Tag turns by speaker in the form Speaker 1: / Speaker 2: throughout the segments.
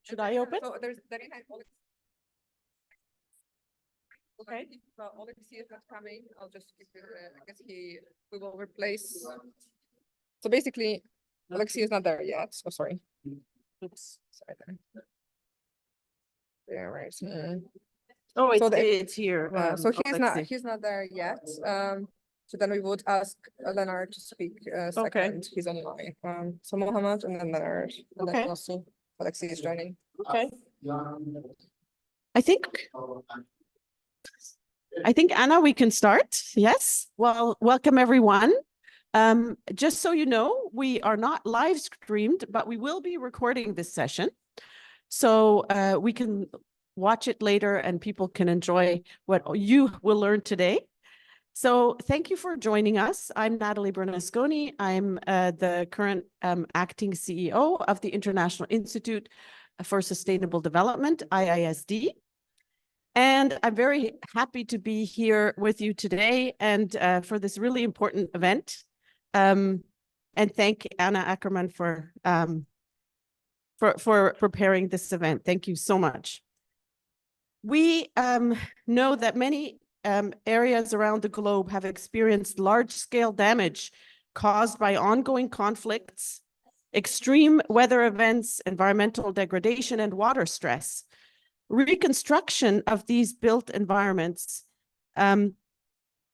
Speaker 1: Should I open?
Speaker 2: So there's Darina and Oleg.
Speaker 1: Okay.
Speaker 2: Alexei is not coming. I'll just keep it. I guess we will replace. So basically, Alexei is not there yet. So sorry.
Speaker 1: Oops.
Speaker 2: Sorry there. There, right.
Speaker 1: Oh,
Speaker 2: So
Speaker 1: it's here.
Speaker 2: So
Speaker 1: Alexei.
Speaker 2: he's not there yet. So then we would ask Leonard to speak second. He's online. So Mohammed and then Leonard. And
Speaker 1: Okay.
Speaker 2: then we'll see. Alexei is joining.
Speaker 1: Okay. I think Anna, we can start. Yes. Well, welcome everyone. Just so you know, we are not live streamed, but we will be recording this session. So we can watch it later and people can enjoy what you will learn today. So thank you for joining us. I'm Natalie Bernasconi. I'm the current acting CEO of the International Institute for Sustainable Development, IISD. And I'm very happy to be here with you today and for this really important event. And thank Anna Ackerman for preparing this event. Thank you so much. We know that many areas around the globe have experienced large-scale damage caused by ongoing conflicts, extreme weather events, environmental degradation, and water stress. Reconstruction of these built environments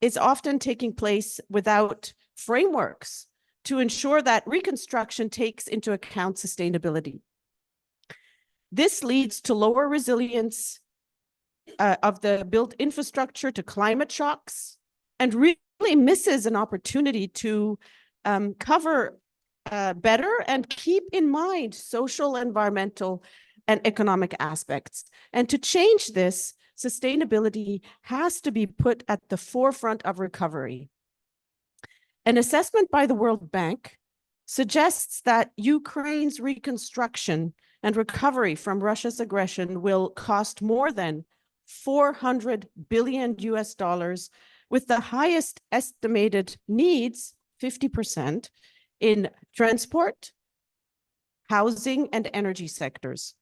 Speaker 1: is often taking place without frameworks to ensure that reconstruction takes into account sustainability. This leads to lower resilience of the built infrastructure to climate shocks and really misses an opportunity to cover better and keep in mind social, environmental, and economic aspects. And to change this, sustainability has to be put at the forefront of recovery. An assessment by the World Bank suggests that Ukraine's reconstruction and recovery from Russia's aggression will cost more than $400 billion US, with the highest estimated needs, 50%, in transport, housing, and energy sectors.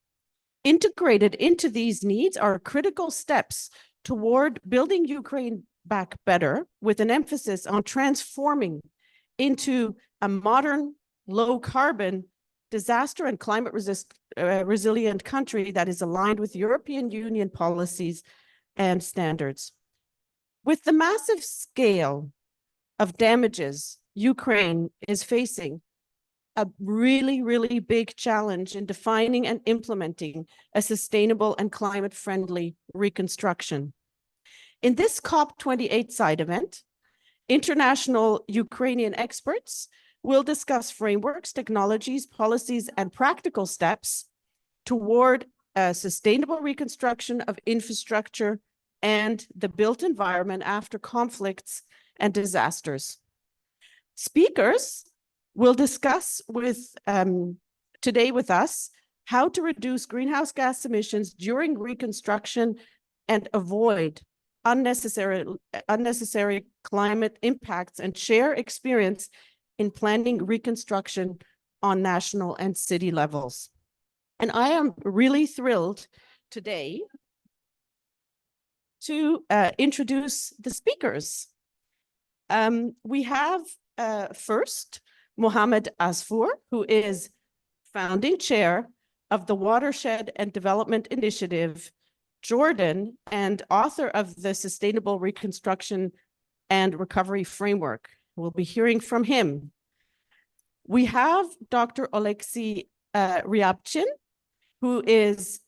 Speaker 1: Integrated into these needs are critical steps toward building Ukraine back better, with an emphasis on transforming into a modern, low-carbon, disaster and climate resilient country that is aligned with European Union policies and standards. With the massive scale of damages Ukraine is facing, a really, really big challenge in defining and implementing a sustainable and climate-friendly reconstruction. In this COP28 side event, international Ukrainian experts will discuss frameworks, technologies, policies, and practical steps toward a sustainable reconstruction of infrastructure and the built environment after conflicts and disasters. Speakers will discuss today with us how to reduce greenhouse gas emissions during reconstruction and avoid unnecessary climate impacts, and share experience in planning reconstruction on national and city levels. And I am really thrilled today to introduce the speakers. We have first Mohammed Asfour, who is founding chair of the Watershed and Development Initiative, Jordan, and author of the Sustainable Reconstruction and Recovery Framework. We'll be hearing from him. We have Dr. Alexei Ryabchin, who is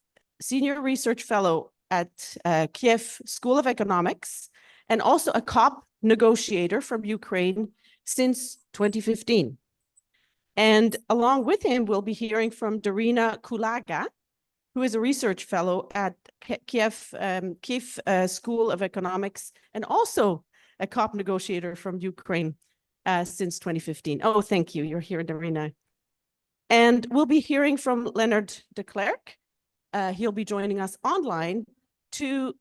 Speaker 1: Senior Research Fellow at Kiev School of Economics, and also a COP negotiator from Ukraine since 2015. And along with him, we'll be hearing from Darina Kulaga, who is a research fellow at Kiev School of Economics, and also a COP negotiator from Ukraine since 2015. Oh, thank you. You're here, Darina. And we'll be hearing from Leonard de Klerk. He'll be joining us online to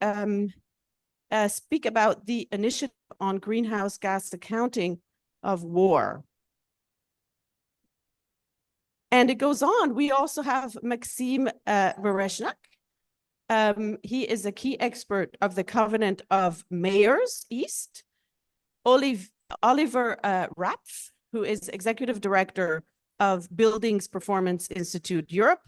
Speaker 1: speak about the initiative on greenhouse gas accounting of war. And it goes on. We also have Maxime Vereshchuk. He is a key expert of the Covenant of Mayors East. Oliver Rapf, who is executive director of Buildings Performance Institute Europe.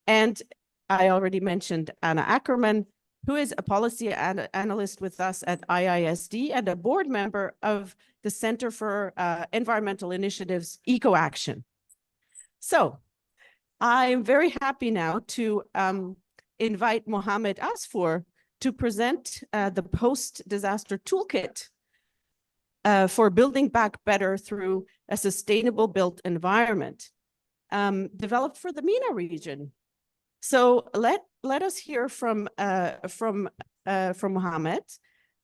Speaker 1: And I already mentioned Anna Ackerman, who is a policy analyst with us at IISD and a board member of the Center for Environmental Initiatives EcoAction. So I'm very happy now to invite Mohamed Asfour to present the post-disaster toolkit for building back better through a sustainable built environment developed for the MENA region. So let us hear from Mohamed,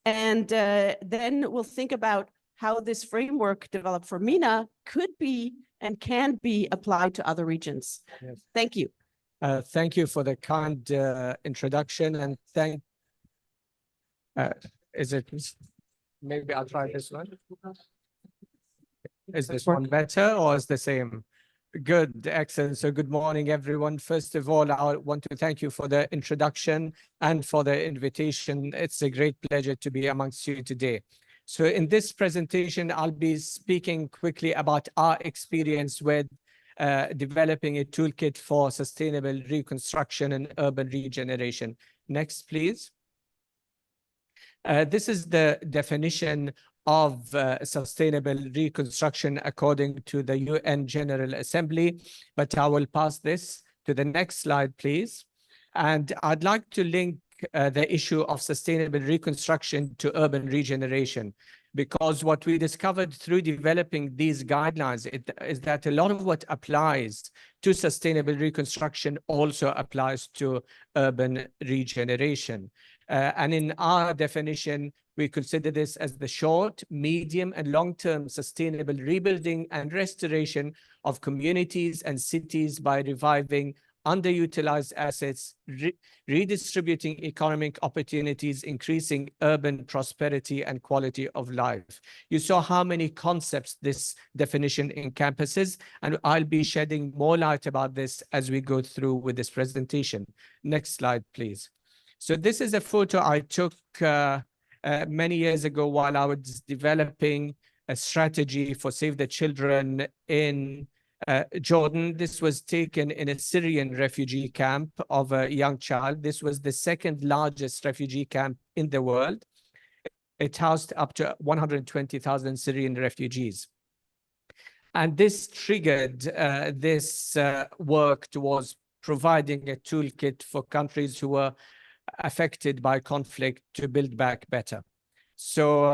Speaker 1: and then we'll think about how this framework developed for MENA could be and can be applied to other regions.
Speaker 3: Yes.
Speaker 1: Thank you.
Speaker 3: Thank you for the kind introduction, and maybe I'll try this one. Is this one better or is the same? Good, excellent. So good morning, everyone. First of all, I want to thank you for the introduction and for the invitation. It's a great pleasure to be amongst you today. So in this presentation, I'll be speaking quickly about our experience with developing a toolkit for sustainable reconstruction and urban regeneration. Next, please. This is the definition of sustainable reconstruction according to the UN General Assembly, but I will pass this to the next slide, please. And I'd like to link the issue of sustainable reconstruction to urban regeneration, because what we discovered through developing these guidelines is that a lot of what applies to sustainable reconstruction also applies to urban regeneration. And in our definition, we consider this as the short, medium, and long-term sustainable rebuilding and restoration of communities and cities by reviving underutilized assets, redistributing economic opportunities, increasing urban prosperity and quality of life. You saw how many concepts this definition encompasses, and I'll be shedding more light about this as we go through with this presentation. Next slide, please. So this is a photo I took many years ago while I was developing a strategy for Save the Children in Jordan. This was taken in a Syrian refugee camp of a young child. This was the second largest refugee camp in the world. It housed up to 120,000 Syrian refugees. And this triggered this work towards providing a toolkit for countries who were affected by conflict to build back better. So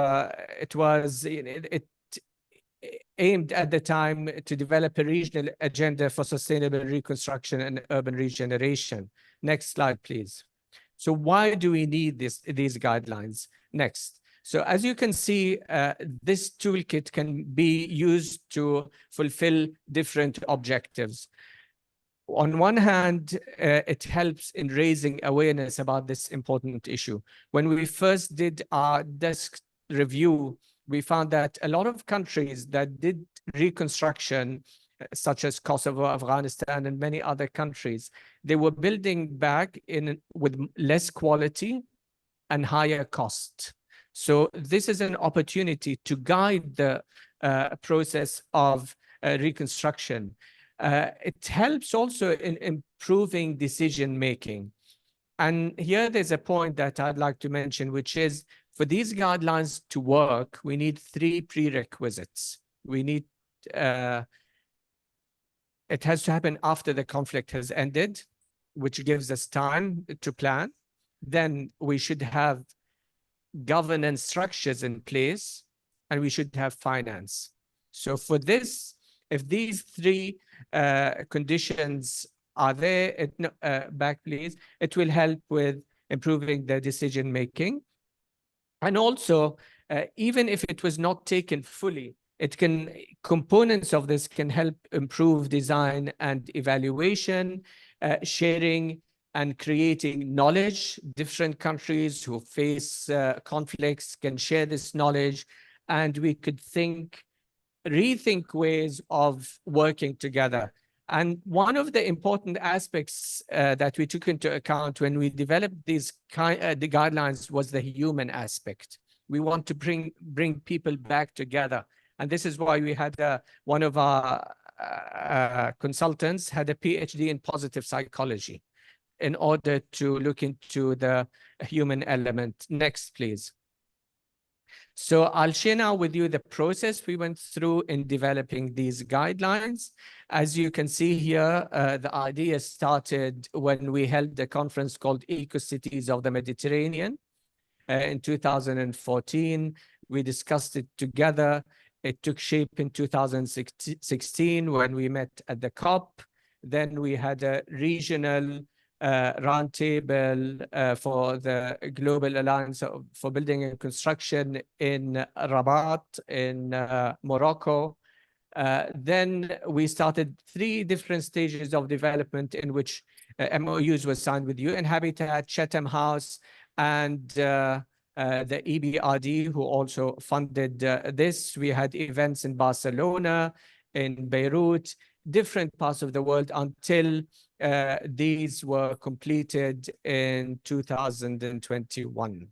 Speaker 3: it was aimed at the time to develop a regional agenda for sustainable reconstruction and urban regeneration. Next slide, please. So why do we need these guidelines? Next. So as you can see, this toolkit can be used to fulfill different objectives. On one hand, it helps in raising awareness about this important issue. When we first did our desk review, we found that a lot of countries that did reconstruction, such as Kosovo, Afghanistan, and many other countries, they were building back with less quality and higher cost. So this is an opportunity to guide the process of reconstruction. It helps also in improving decision-making. And here there's a point that I'd like to mention, which is for these guidelines to work, we need 3 prerequisites. We need, it has to happen after the conflict has ended, which gives us time to plan. Then we should have governance structures in place, and we should have finance. So for this, if these 3 conditions are there, back please, it will help with improving the decision-making. And also, even if it was not taken fully, components of this can help improve design and evaluation, sharing and creating knowledge. Different countries who face conflicts can share this knowledge, and we could rethink ways of working together. And one of the important aspects that we took into account when we developed the guidelines was the human aspect. We want to bring people back together. And this is why we had one of our consultants had a PhD in positive psychology in order to look into the human element. Next, please. So I'll share now with you the process we went through in developing these guidelines. As you can see here, the idea started when we held a conference called Eco-Cities of the Mediterranean in 2014. We discussed it together. It took shape in 2016 when we met at the COP. Then we had a regional roundtable for the Global Alliance for Building and Construction in Rabat in Morocco. Then we started 3 different stages of development in which MOUs were signed with UN Habitat, Chatham House, and the EBRD, who also funded this. We had events in Barcelona, in Beirut, different parts of the world until these were completed in 2021.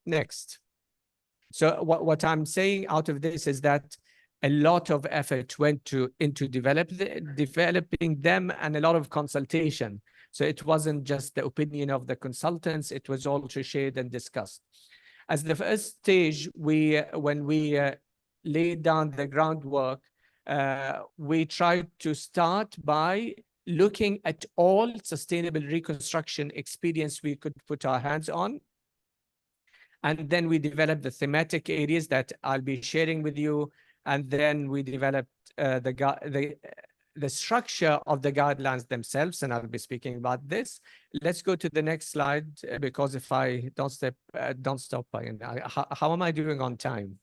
Speaker 3: Next. So what I'm saying out of this is that a lot of effort went into developing them and a lot of consultation. So it wasn't just the opinion of the consultants, it was also shared and discussed. As the first stage, when we laid down the groundwork, we tried to start by looking at all sustainable reconstruction experience we could put our hands on. And then we developed the thematic areas that I'll be sharing with you. And then we developed the structure of the guidelines themselves, and I'll be speaking about this. Let's go to the next slide, because if I don't stop, how am I doing on time?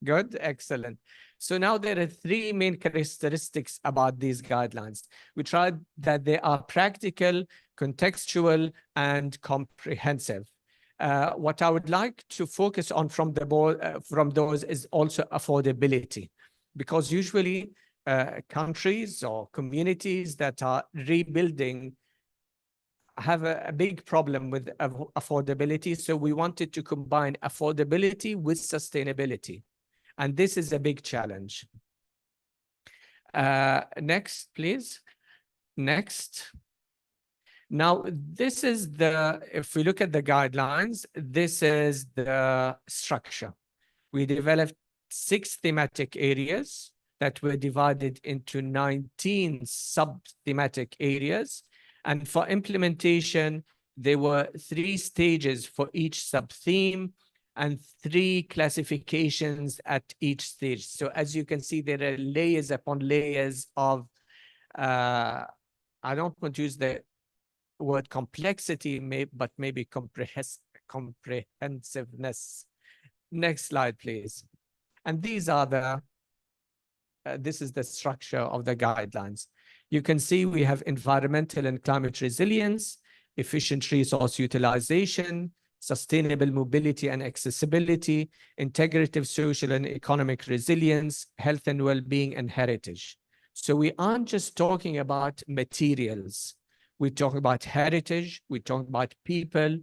Speaker 3: Good, excellent. So now there are 3 main characteristics about these guidelines. We tried that they are practical, contextual, and comprehensive. What I would like to focus on from those is also affordability, because usually countries or communities that are rebuilding have a big problem with affordability. So we wanted to combine affordability with sustainability. And this is a big challenge. Next, please. Next. Now, this is if we look at the guidelines, this is the structure. We developed 6 thematic areas that were divided into 19 sub-thematic areas. And for implementation, there were 3 stages for each sub-theme and 3 classifications at each stage. So as you can see, there are layers upon layers of, I don't want to use the word complexity, but maybe comprehensiveness. Next slide, please. And these are this is the structure of the guidelines. You can see we have environmental and climate resilience, efficient resource utilization, sustainable mobility and accessibility, integrative social and economic resilience, health and well-being, and heritage. So we aren't just talking about materials. We're talking about heritage, we're talking about people,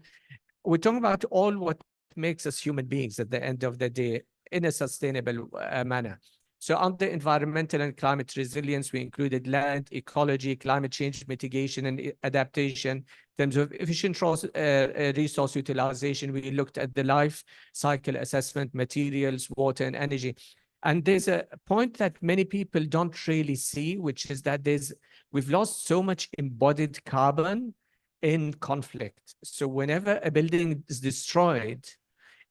Speaker 3: we're talking about all what makes us human beings at the end of the day in a sustainable manner. So under environmental and climate resilience, we included land, ecology, climate change mitigation and adaptation. In terms of efficient resource utilization, we looked at the life cycle assessment, materials, water, and energy. And there's a point that many people don't really see, which is that we've lost so much embodied carbon in conflict. So whenever a building is destroyed,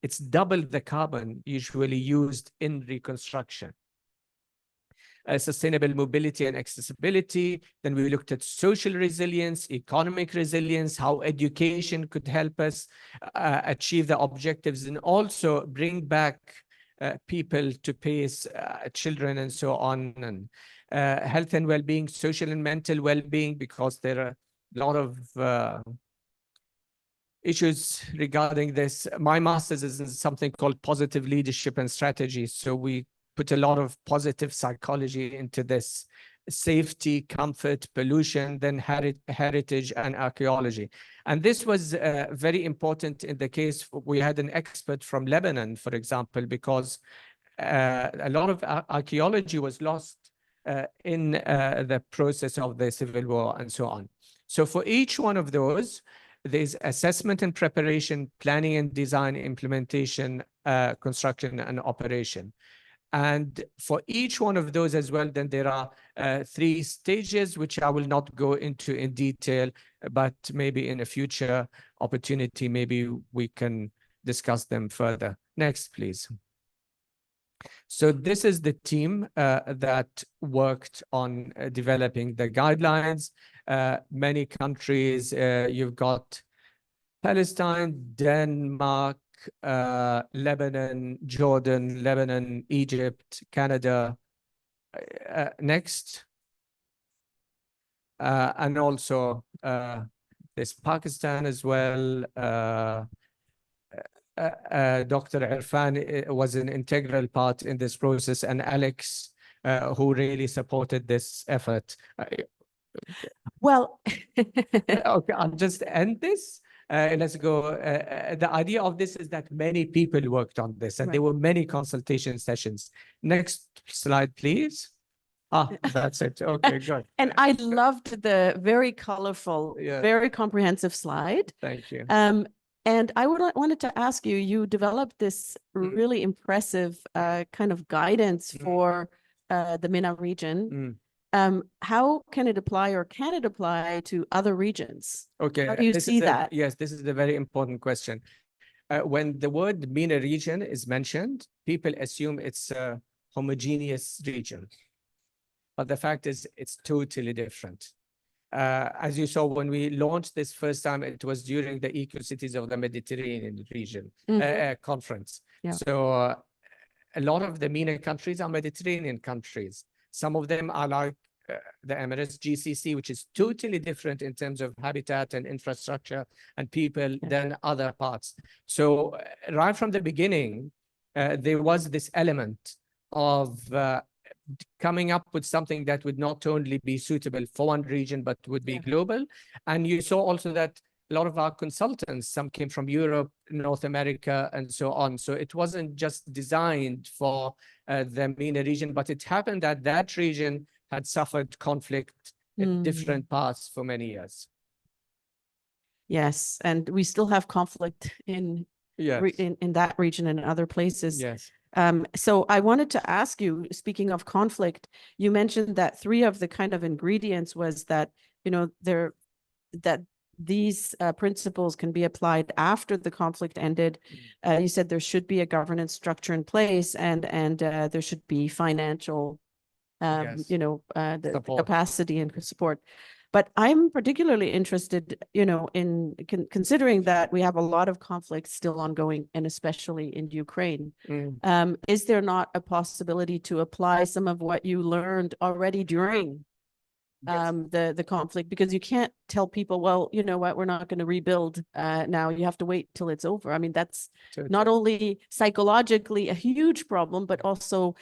Speaker 3: it's double the carbon usually used in reconstruction. Sustainable mobility and accessibility. Then we looked at social resilience, economic resilience, how education could help us achieve the objectives, and also bring back people to pace, children and so on, and health and well-being, social and mental well-being, because there are a lot of issues regarding this. My master's is in something called positive leadership and strategy. So we put a lot of positive psychology into this. safety, comfort, pollution, then heritage and archaeology. And this was very important in the case. We had an expert from Lebanon, for example, because a lot of archaeology was lost in the process of the civil war and so on. So for each one of those, there's assessment and preparation, planning and design, implementation, construction and operation. And for each one of those as well, then there are 3 stages, which I will not go into in detail, but maybe in a future opportunity, maybe we can discuss them further. Next, please. So this is the team that worked on developing the guidelines. Many countries, you've got Palestine, Denmark, Lebanon, Jordan, Lebanon, Egypt, Canada. Next. And also there's Pakistan as well. Dr. Irfan was an integral part in this process, and Alex, who really supported this effort.
Speaker 1: Well,
Speaker 3: Okay, I'll just end this. Let's go. The idea of this is that many people worked on this, and there were many consultation sessions. Next slide, please. That's it. Okay, good.
Speaker 1: and I loved the very colorful,
Speaker 3: Yeah.
Speaker 1: very comprehensive slide.
Speaker 3: Thank you.
Speaker 1: And I wanted to ask you, you developed this really impressive kind of guidance for the MENA region. How can it apply, or can it apply to other regions?
Speaker 3: Okay.
Speaker 1: How do you see that?
Speaker 3: Yes, this is a very important question. When the word MENA region is mentioned, people assume it's a homogeneous region. But the fact is, it's totally different. As you saw, when we launched this first time, it was during the Eco-Cities of the Mediterranean region conference.
Speaker 1: Yeah.
Speaker 3: So a lot of the MENA countries are Mediterranean countries. Some of them are like the Emirates GCC, which is totally different in terms of habitat and infrastructure and people than other parts. So right from the beginning, there was this element of coming up with something that would not only be suitable for one region, but would be global. And you saw also that a lot of our consultants, some came from Europe, North America, and so on. So it wasn't just designed for the MENA region, but it happened that that region had suffered conflict in different parts for many years.
Speaker 1: Yes, and we still have conflict in that region and other places.
Speaker 3: Yes.
Speaker 1: So I wanted to ask you, speaking of conflict, you mentioned that 3 of the kind of ingredients was that, you know, that these principles can be applied after the conflict ended. You said there should be a governance structure in place, and there should be financial, you know, the capacity and support. But I'm particularly interested, you know, in considering that we have a lot of conflicts still ongoing, and especially in Ukraine. Is there not a possibility to apply some of what you learned already during the conflict? Because you can't tell people, well, you know what, we're not going to rebuild now. You have to wait till it's over. I mean, that's not only psychologically a huge problem, but also,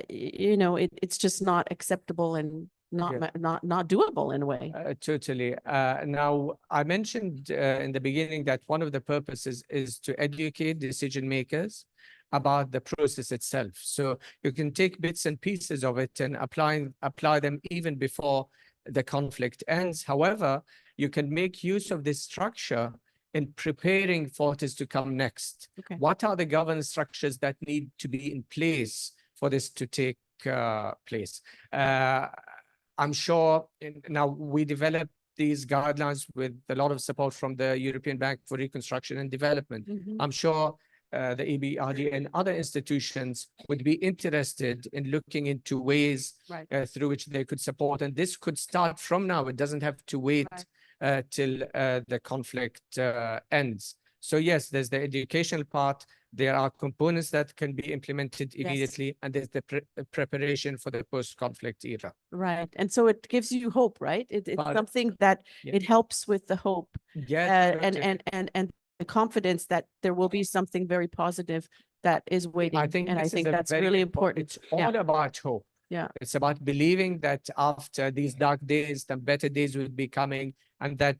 Speaker 1: you know, it's just not acceptable and not doable in a way.
Speaker 3: Totally. Now, I mentioned in the beginning that one of the purposes is to educate decision makers about the process itself. So you can take bits and pieces of it and apply them even before the conflict ends. However, you can make use of this structure in preparing for what is to come next. What are the governance structures that need to be in place for this to take place? I'm sure now we developed these guidelines with a lot of support from the European Bank for Reconstruction and Development. I'm sure the EBRD and other institutions would be interested in looking into ways through which they could support. And this could start from now. It doesn't have to wait till the conflict ends. So yes, there's the educational part. There are components that can be implemented immediately, and there's the preparation for the post-conflict era.
Speaker 1: Right. And so it gives you hope, right? It's something that it helps with the hope and the confidence that there will be something very positive that is waiting.
Speaker 3: I think
Speaker 1: that's really important.
Speaker 3: It's all about hope.
Speaker 1: Yeah.
Speaker 3: It's about believing that after these dark days, the better days will be coming, and that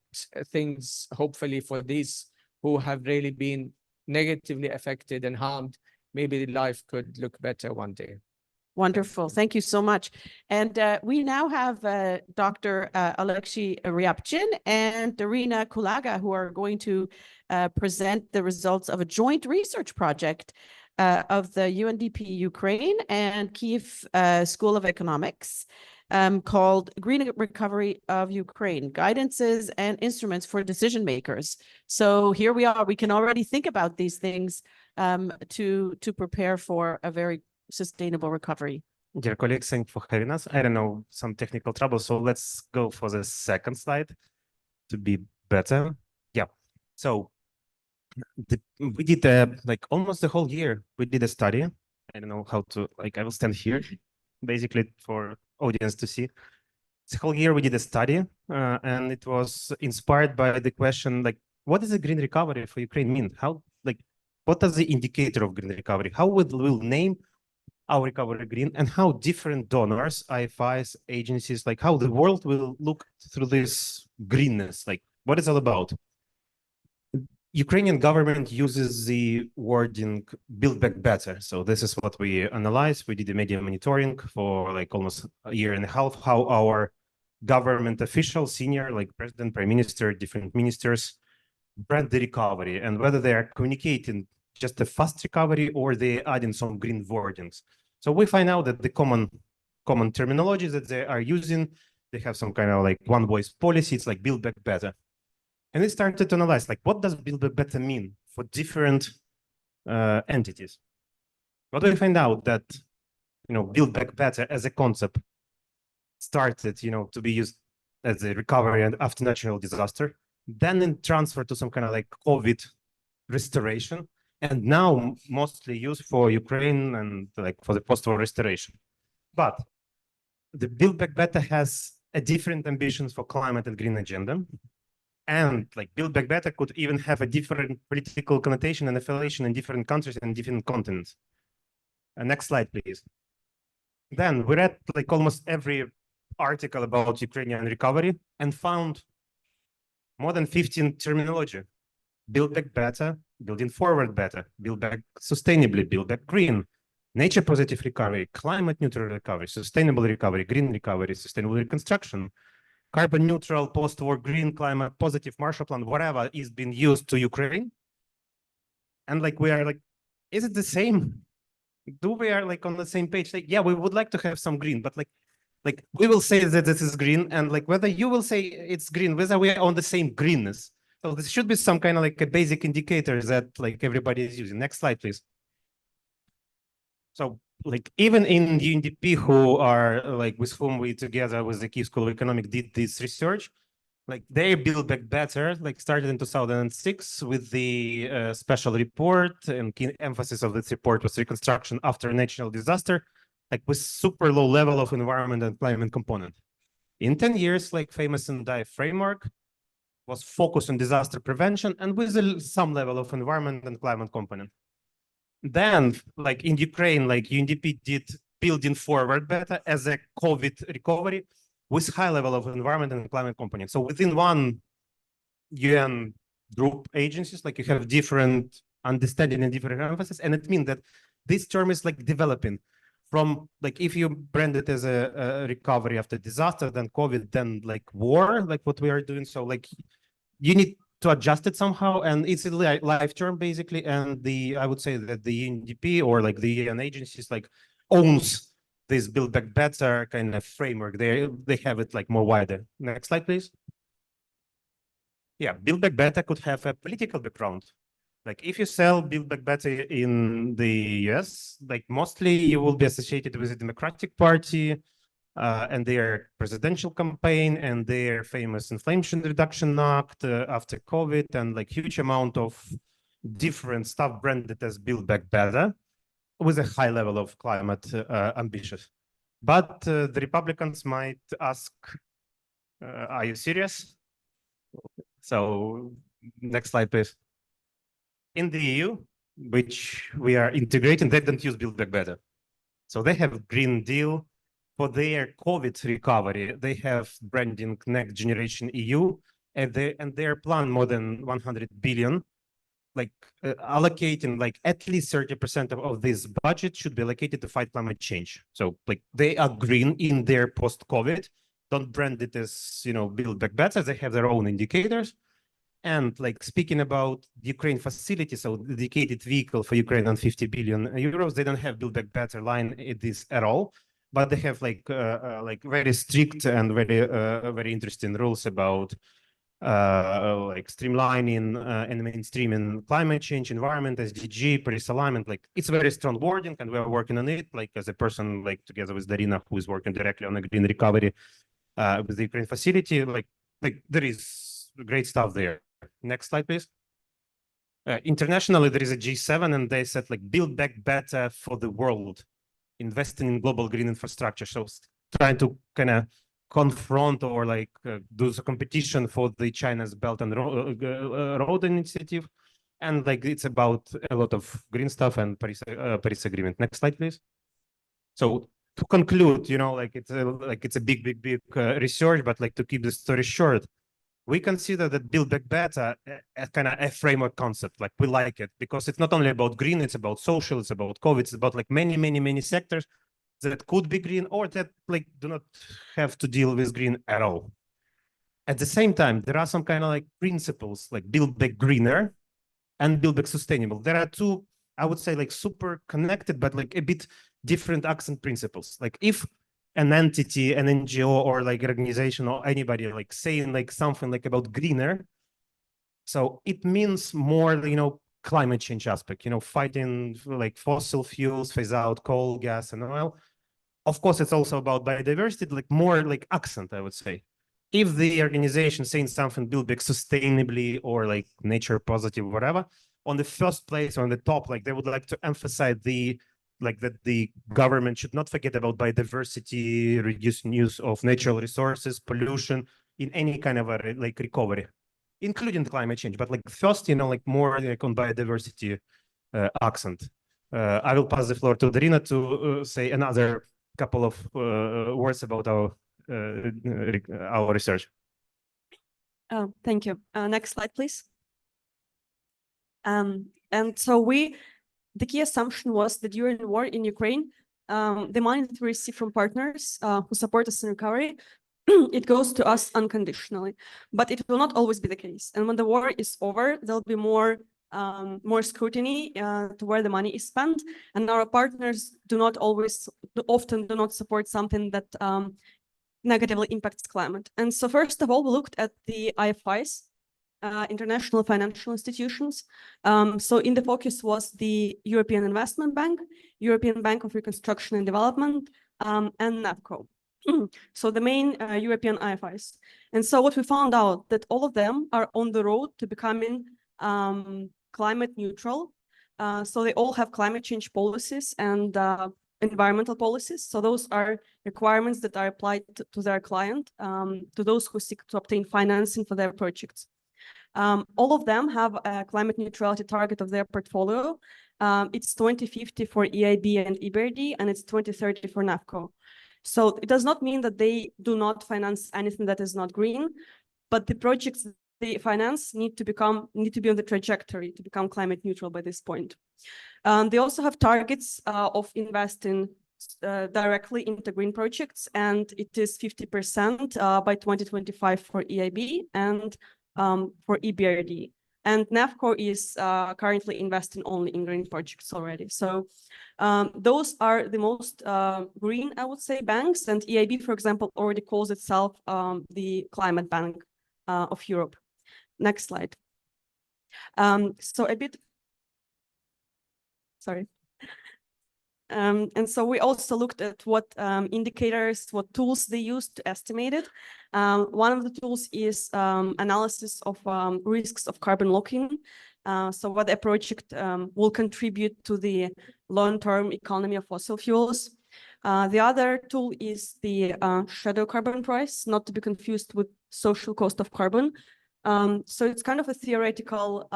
Speaker 3: things, hopefully for these who have really been negatively affected and harmed, maybe life could look better one day.
Speaker 1: Wonderful. Thank you so much. And we now have Dr. Alexei Ryabchin and Darina Kulaga, who are going to present the results of a joint research project of the UNDP Ukraine and Kyiv School of Economics called Green Recovery of Ukraine, Guidances and Instruments for Decision Makers. So here we are. We can already think about these things to prepare for a very sustainable recovery.
Speaker 4: Dear colleagues, thank you for having us. I don't know, some technical trouble, so let's go for the second slide to be better. Yeah, so we did like almost the whole year. We did a study. I don't know how to, like, I will stand here, basically for audience to see. The whole year we did a study, and it was inspired by the question, like, what does a green recovery for Ukraine mean? How, like, what does the indicator of green recovery? How we'll name our recovery green, and how different donors, IFIs, agencies, like how the world will look through this greenness, like what it's all about. Ukrainian government uses the wording build back better. So this is what we analyzed. We did a media monitoring for like almost a year and a half, how our government officials, senior, like president, prime minister, different ministers, brand the recovery, and whether they are communicating just a fast recovery or they adding some green wordings. So we find out that the common terminology that they are using, they have some kind of like one voice policy. It's like build back better. And we started to analyze like what does build back better mean for different entities. What do we find out that, you know, build back better as a concept started, you know, to be used as a recovery and after natural disaster, then in transfer to some kind of like COVID restoration, and now mostly used for Ukraine and like for the post-war restoration. But the Build Back Better has a different ambitions for climate and green agenda. And like Build Back Better could even have a different political connotation and affiliation in different countries and different continents. Next slide, please. Then we read like almost every article about Ukrainian recovery and found more than 15 terminology. Build back better, building forward better, build back sustainably, build back green, nature positive recovery, climate neutral recovery, sustainable recovery, green recovery, sustainable reconstruction, carbon neutral, post-war green, climate positive, Marshall Plan, whatever is being used to Ukraine. And like we are like, is it the same? Do we are like on the same page? Like, yeah, we would like to have some green, but like we will say that this is green, and like whether you will say it's green, whether we are on the same greenness. So this should be some kind of like a basic indicator that like everybody is using. Next slide, please. So like even in UNDP, who are like with whom we together with the Kyiv School of Economics did this research, like they build back better, like started in 2006 with the special report, and key emphasis of this report was reconstruction after a natural disaster, like with super low level of environment and climate component. In 10 years, like famous and die framework was focused on disaster prevention and with some level of environment and climate component. Then, like in Ukraine, like UNDP did building forward better as a COVID recovery with high level of environment and climate component. So within one UN group agencies, like you have different understanding and different emphasis, and it means that this term is like developing from like if you brand it as a recovery after disaster, then COVID, then like war, like what we are doing. So like you need to adjust it somehow, and it's a life term basically. And I would say that the UNDP or like the UN agencies like owns this Build Back Better kind of framework. They have it like more wider. Next slide, please. Yeah, Build Back Better could have a political background. Like if you sell Build Back Better in the US, like mostly you will be associated with the Democratic Party and their presidential campaign and their famous Inflation Reduction Act after COVID, and like huge amount of different stuff branded as Build Back Better with a high level of climate ambitions. But the Republicans might ask, are you serious? So next slide, please. In the EU, which we are integrating, they don't use Build Back Better. So they have Green Deal, for their COVID recovery, they have branding Next Generation EU, and their plan more than 100 billion, like allocating like at least 30% of this budget should be allocated to fight climate change. So like they are green in their post-COVID, don't brand it as, you know, Build Back Better. They have their own indicators. And like speaking about the Ukraine facility, so dedicated vehicle for Ukraine on 50 billion euros, they don't have Build Back Better line in this at all, but they have like very strict and very interesting rules about like streamlining and mainstreaming climate change, environment, SDG, Paris alignment. Like it's very strong wording, and we are working on it. Like as a person, like together with Darina, who is working directly on the green recovery with the Ukraine facility, like there is great stuff there. Next slide, please. Internationally, there is a G7, and they said like Build Back Better for the world, investing in global green infrastructure. So trying to kind of confront or like do the competition for the China's Belt and Road Initiative, and like it's about a lot of green stuff and Paris Agreement. Next slide, please. So to conclude, you know, like it's a big research, but like to keep the story short, we consider that Build Back Better as kind of a framework concept. Like we like it because it's not only about green, it's about social, it's about COVID, it's about like many sectors that could be green or that like do not have to deal with green at all. At the same time, there are some kind of like principles like Build Back Greener and Build Back Sustainable. There are two, I would say, like super connected, but like a bit different accent principles. Like if an entity, an NGO or like organization or anybody like saying like something like about greener, so it means more, you know, climate change aspect, you know, fighting like fossil fuels, phase out coal, gas and oil. Of course, it's also about biodiversity, like more like accent, I would say. If the organization saying something Build Back sustainably or like nature positive, whatever, on the first place or on the top, like they would like to emphasize the like that the government should not forget about biodiversity, reducing use of natural resources, pollution in any kind of a like recovery, including climate change. But like first, you know, like more like on biodiversity accent. I will pass the floor to Darina to say another couple of words about our research.
Speaker 5: Thank you. Next slide, please. And so the key assumption was that during the war in Ukraine, the money that we receive from partners who support us in recovery, it goes to us unconditionally, but it will not always be the case. And when the war is over, there'll be more scrutiny to where the money is spent, and our partners often do not support something that negatively impacts climate. And so first of all, we looked at the IFIs, international financial institutions. So in the focus was the European Investment Bank, European Bank of Reconstruction and Development, and NAFCO. So the main European IFIs. And so what we found out that all of them are on the road to becoming climate neutral. So they all have climate change policies and environmental policies. So those are requirements that are applied to their client, to those who seek to obtain financing for their projects. All of them have a climate neutrality target of their portfolio. It's 2050 for EIB and EBRD, and it's 2030 for NAFCO. So it does not mean that they do not finance anything that is not green, but the projects they finance need to be on the trajectory to become climate neutral by this point. They also have targets of investing directly into green projects, and it is 50% by 2025 for EIB and for EBRD. And NAFCO is currently investing only in green projects already. So those are the most green, I would say, banks. And EIB, for example, already calls itself the climate bank of Europe. Next slide. So a bit, sorry. And so we also looked at what indicators, what tools they use to estimate it. One of the tools is analysis of risks of carbon locking. So whether a project will contribute to the long-term economy of fossil fuels. The other tool is the shadow carbon price, not to be confused with social cost of carbon. So it's kind of a theoretical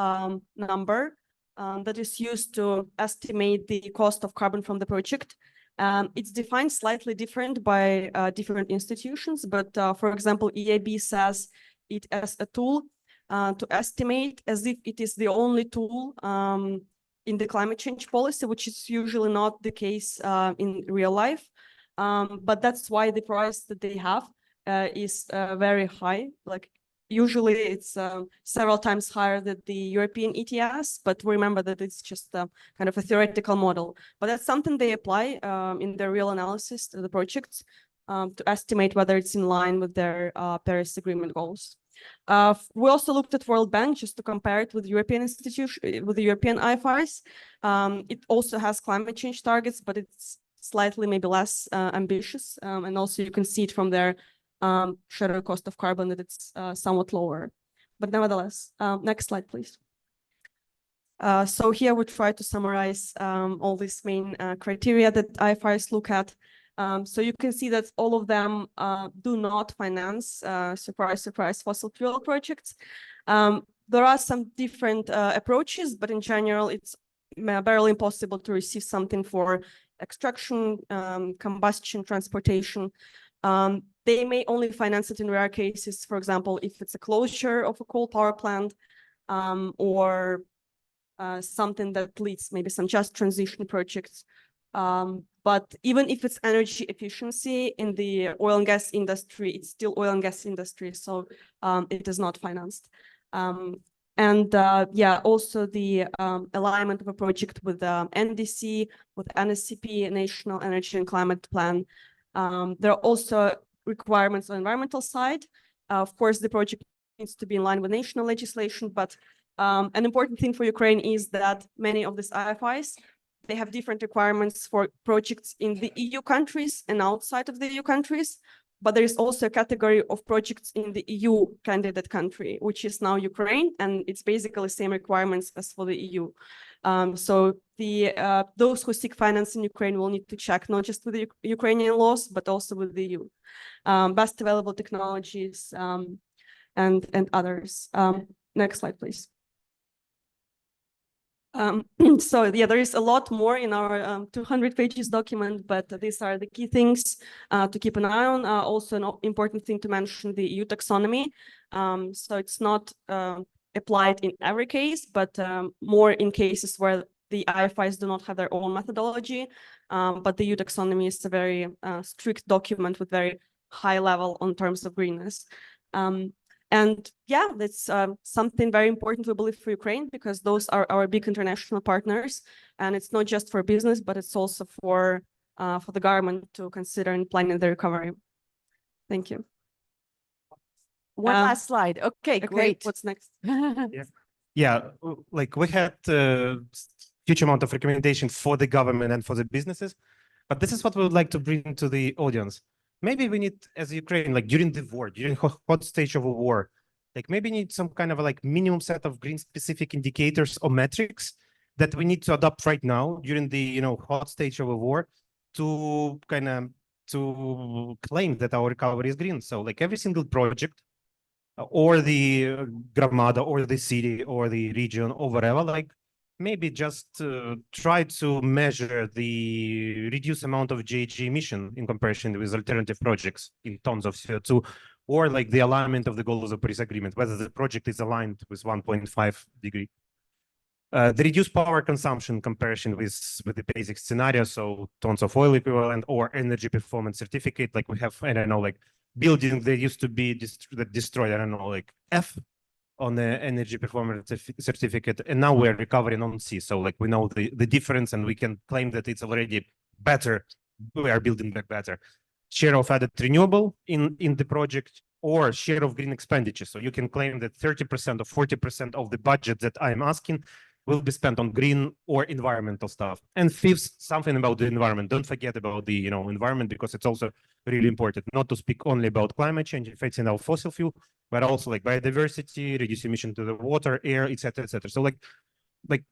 Speaker 5: number that is used to estimate the cost of carbon from the project. It's defined slightly different by different institutions, but for example, EIB says it as a tool to estimate as if it is the only tool in the climate change policy, which is usually not the case in real life. But that's why the price that they have is very high. Like usually it's several times higher than the European ETS, but remember that it's just kind of a theoretical model. But that's something they apply in their real analysis of the projects to estimate whether it's in line with their Paris Agreement goals. We also looked at World Bank just to compare it with European institution, with the European IFIs. It also has climate change targets, but it's slightly maybe less ambitious. And also you can see it from their shadow cost of carbon that it's somewhat lower. But nevertheless, next slide, please. So here we try to summarize all these main criteria that IFIs look at. So you can see that all of them do not finance, surprise, surprise, fossil fuel projects. There are some different approaches, but in general, it's barely impossible to receive something for extraction, combustion, transportation. They may only finance it in rare cases, for example, if it's a closure of a coal power plant or something that leads maybe some just transition projects. But even if it's energy efficiency in the oil and gas industry, it's still oil and gas industry, so it is not financed. Yeah, also the alignment of a project with NDC, with NSCP, National Energy and Climate Plan. There are also requirements on environmental side. Of course, the project needs to be in line with national legislation, but an important thing for Ukraine is that many of these IFIs, they have different requirements for projects in the EU countries and outside of the EU countries. But there is also a category of projects in the EU candidate country, which is now Ukraine, and it's basically same requirements as for the EU. So those who seek finance in Ukraine will need to check not just with the Ukrainian laws, but also with the EU. Best available technologies and others. Next slide, please. So yeah, there is a lot more in our 200 pages document, but these are the key things to keep an eye on. Also an important thing to mention, the EU taxonomy. So it's not applied in every case, but more in cases where the IFIs do not have their own methodology. But the EU taxonomy is a very strict document with very high level on terms of greenness. And yeah, that's something very important, we believe, for Ukraine, because those are our big international partners. And it's not just for business, but it's also for the government to consider in planning the recovery. Thank you.
Speaker 1: One last slide. Okay, great.
Speaker 5: What's next?
Speaker 4: Yeah, like we had huge amount of recommendation for the government and for the businesses, but this is what we would like to bring to the audience. Maybe we need, as Ukraine, like during the war, during hot stage of a war, like maybe need some kind of like minimum set of green specific indicators or metrics that we need to adopt right now during the hot stage of a war to kind of to claim that our recovery is green. So like every single project or the Gramada or the city or the region or whatever, like maybe just try to measure the reduced amount of GHG emission in comparison with alternative projects in tons of CO2, or like the alignment of the goals of Paris Agreement, whether the project is aligned with 1.5 degree. The reduced power consumption comparison with the basic scenario, so tons of oil equivalent or energy performance certificate, like we have, I don't know, like building that used to be destroyed, I don't know, like F on the energy performance certificate, and now we're recovering on C. So like we know the difference, and we can claim that it's already better. We are building back better. Share of added renewable in the project, or share of green expenditure. So you can claim that 30% or 40% of the budget that I'm asking will be spent on green or environmental stuff. And fifth, something about the environment. Don't forget about the environment, because it's also really important not to speak only about climate change affecting our fossil fuel, but also like biodiversity, reduce emission to the water, air, etc., etc. So like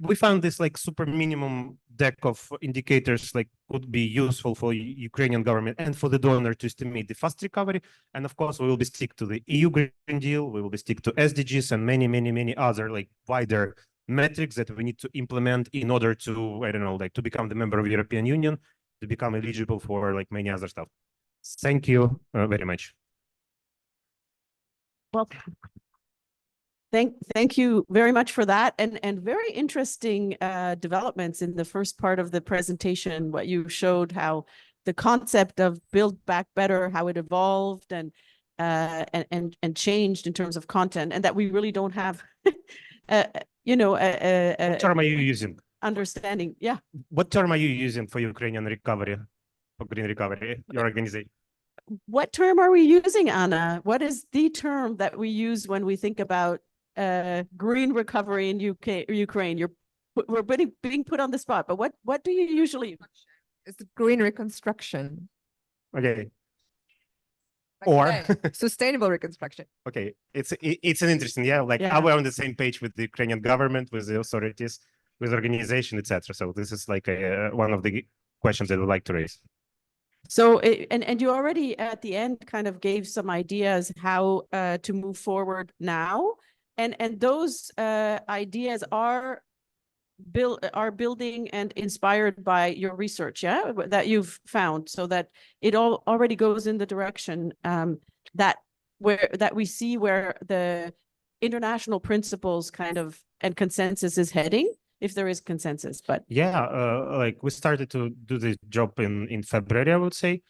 Speaker 4: we found this like super minimum deck of indicators like could be useful for Ukrainian government and for the donor to estimate the fast recovery. And of course, we will be stick to the EU Green Deal. We will be stick to SDGs and many other like wider metrics that we need to implement in order to, I don't know, like to become the member of the European Union to become eligible for like many other stuff. Thank you very much.
Speaker 1: Well, thank you very much for that, and very interesting developments in the first part of the presentation. What you showed, how the concept of Build Back Better, how it evolved and changed in terms of content, and that we really don't have, you know,
Speaker 4: What term are you using?
Speaker 1: understanding. Yeah.
Speaker 4: What term are you using for Ukrainian recovery, for green recovery, your organization?
Speaker 1: What term are we using, Anna? What is the term that we use when we think about green recovery in Ukraine? We're being put on the spot, but what do you usually?
Speaker 2: It's green reconstruction.
Speaker 4: Okay.
Speaker 2: Like
Speaker 4: Or
Speaker 2: sustainable reconstruction.
Speaker 4: okay, it's an interesting, yeah. Like
Speaker 1: Yeah.
Speaker 4: we're on the same page with the Ukrainian government, with the authorities, with organization, etc. So this is like one of the questions that I would like to raise.
Speaker 1: So, and you already at the end kind of gave some ideas how to move forward now, and those ideas are building and inspired by your research, yeah, that you've found, so that it all already goes in the direction that we see where the international principles kind of and consensus is heading, if there is consensus. But
Speaker 4: Yeah, like we started to do this job in February, I would say.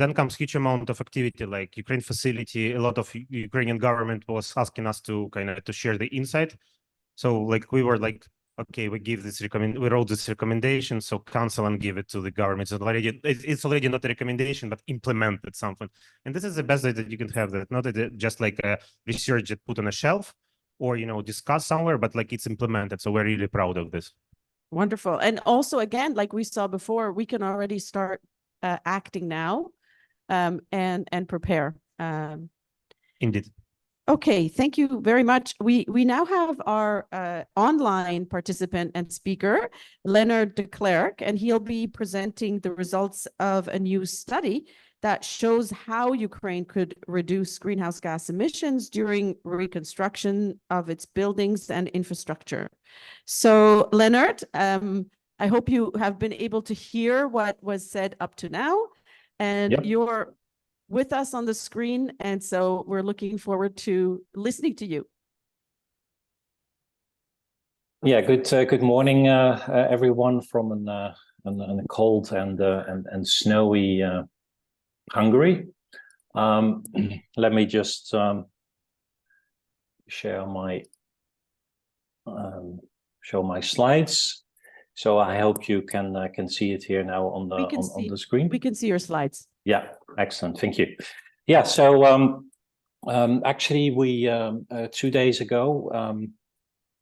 Speaker 4: Then comes huge amount of activity, like Ukraine facility. A lot of Ukrainian government was asking us to kind of to share the insight. So like we were like, okay, we wrote this recommendation, so council and give it to the government. It's already not a recommendation, but implemented something. And this is the best way that you can have that, not just like a research that put on a shelf or, you know, discuss somewhere, but like it's implemented. So we're really proud of this.
Speaker 1: wonderful. And also, again, like we saw before, we can already start acting now and prepare.
Speaker 4: Indeed.
Speaker 1: Okay, thank you very much. We now have our online participant and speaker, Leonard de Klerk, and he'll be presenting the results of a new study that shows how Ukraine could reduce greenhouse gas emissions during reconstruction of its buildings and infrastructure. So, Leonard, I hope you have been able to hear what was said up to now, and
Speaker 6: Yep.
Speaker 1: you're with us on the screen, and so we're looking forward to listening to you.
Speaker 6: Yeah, good morning, everyone from a cold and snowy Hungary. Let me just share my show my slides. So I hope you can see it here now on the screen.
Speaker 1: We can see your slides.
Speaker 6: Yeah, excellent. Thank you. Yeah, so actually, we 2 days ago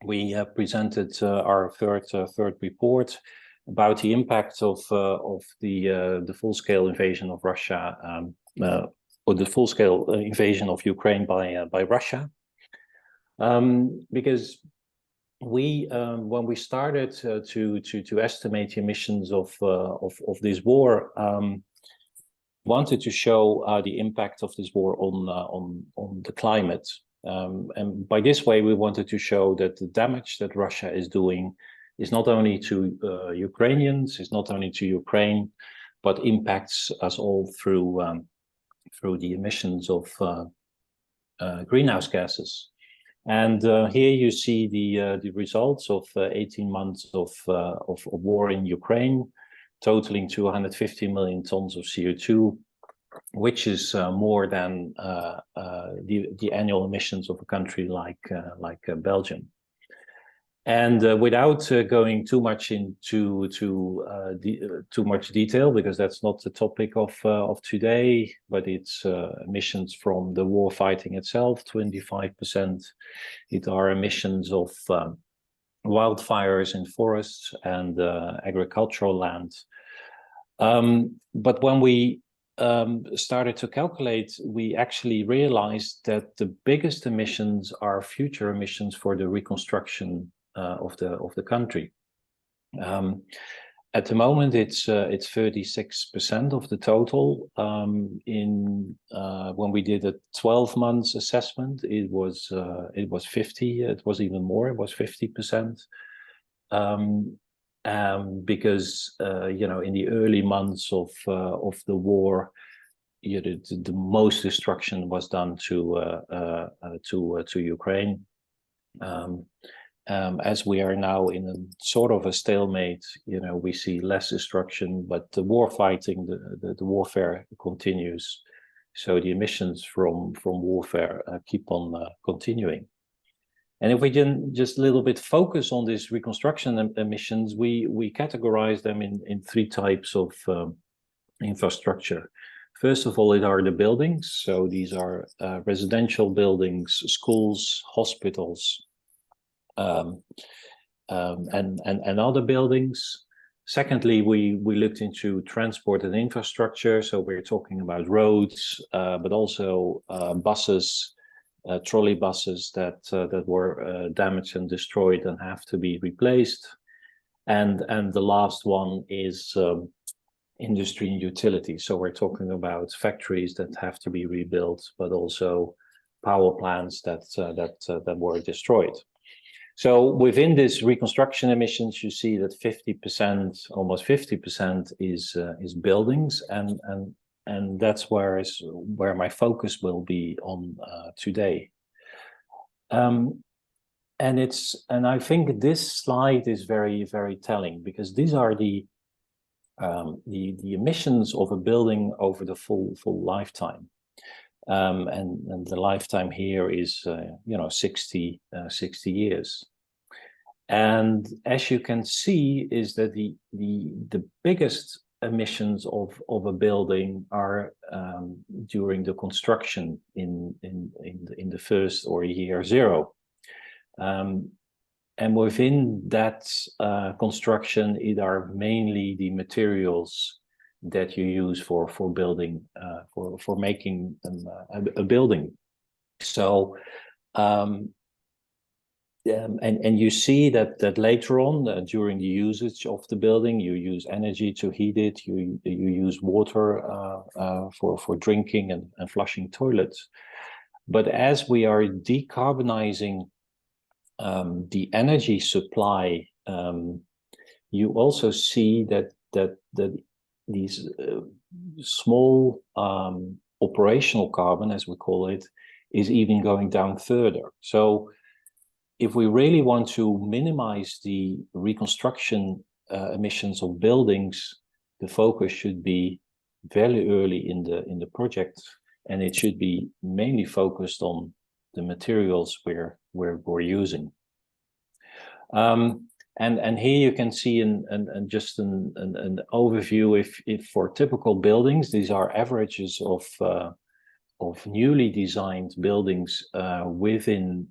Speaker 6: we presented our third report about the impact of the full-scale invasion of Russia, or the full-scale invasion of Ukraine by Russia, because we when we started to estimate the emissions of this war, wanted to show the impact of this war on the climate, and by this way we wanted to show that the damage that Russia is doing is not only to Ukrainians, is not only to Ukraine, but impacts us all through the emissions of greenhouse gases. And here you see the results of 18 months of war in Ukraine, totaling 250 million tons of CO2, which is more than the annual emissions of a country like Belgium. And without going too much into too much detail, because that's not the topic of today, but it's emissions from the war fighting itself, 25%. It are emissions of wildfires in forests and agricultural land. But when we started to calculate, we actually realized that the biggest emissions are future emissions for the reconstruction of the country. At the moment, it's 36% of the total. When we did a 12 months assessment, it was 50. It was even more. It was 50%. because you know, in the early months of the war, you know, the most destruction was done to Ukraine. As we are now in a sort of a stalemate, you know, we see less destruction, but the war fighting, the warfare continues. So the emissions from warfare keep on continuing. And if we can just a little bit focus on this reconstruction emissions, we categorize them in three types of infrastructure. First of all, it are the buildings. So these are residential buildings, schools, hospitals, and other buildings. Secondly, we looked into transport and infrastructure. So we're talking about roads, but also buses, trolley buses that were damaged and destroyed and have to be replaced. And the last one is industry and utility. So we're talking about factories that have to be rebuilt, but also power plants that were destroyed. So within this reconstruction emissions, you see that 50%, almost 50% is buildings, and that's where my focus will be on today. And I think this slide is very, very telling, because these are the emissions of a building over the full lifetime. And the lifetime here is, you know, 60 years. And as you can see, is that the biggest emissions of a building are during the construction in the first or year zero. And within that construction, it are mainly the materials that you use for building, for making a building. So, and you see that later on, during the usage of the building, you use energy to heat it, you use water for drinking and flushing toilets. But as we are decarbonizing the energy supply, you also see that these small operational carbon, as we call it, is even going down further. So if we really want to minimize the reconstruction emissions of buildings, the focus should be very early in the project, and it should be mainly focused on the materials we're using. And here you can see just an overview. If for typical buildings, these are averages of newly designed buildings within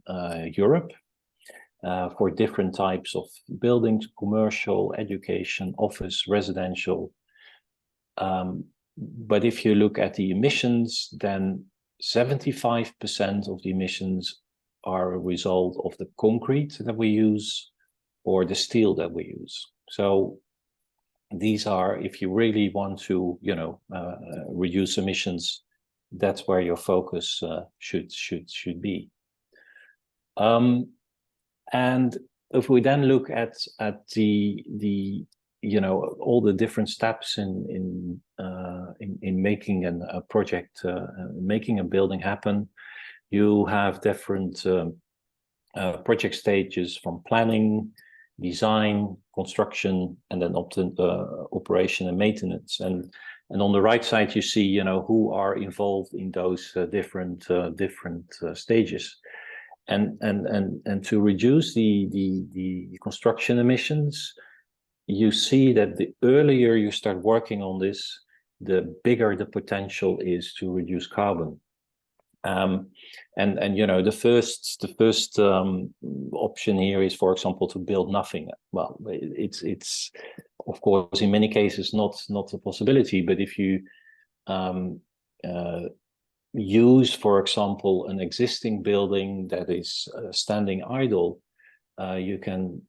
Speaker 6: Europe for different types of buildings: commercial, education, office, residential. But if you look at the emissions, then 75% of the emissions are a result of the concrete that we use or the steel that we use. So these are, if you really want to, you know, reduce emissions, that's where your focus should be. And if we then look at the you know, all the different steps in making a project, making a building happen, you have different project stages, from planning, design, construction, and then operation and maintenance. And on the right side, you see, you know, who are involved in those different stages. And to reduce the construction emissions, you see that the earlier you start working on this, the bigger the potential is to reduce carbon. And you know, the first option here is, for example, to build nothing. Well, it's of course in many cases not a possibility. But if you use, for example, an existing building that is standing idle, you can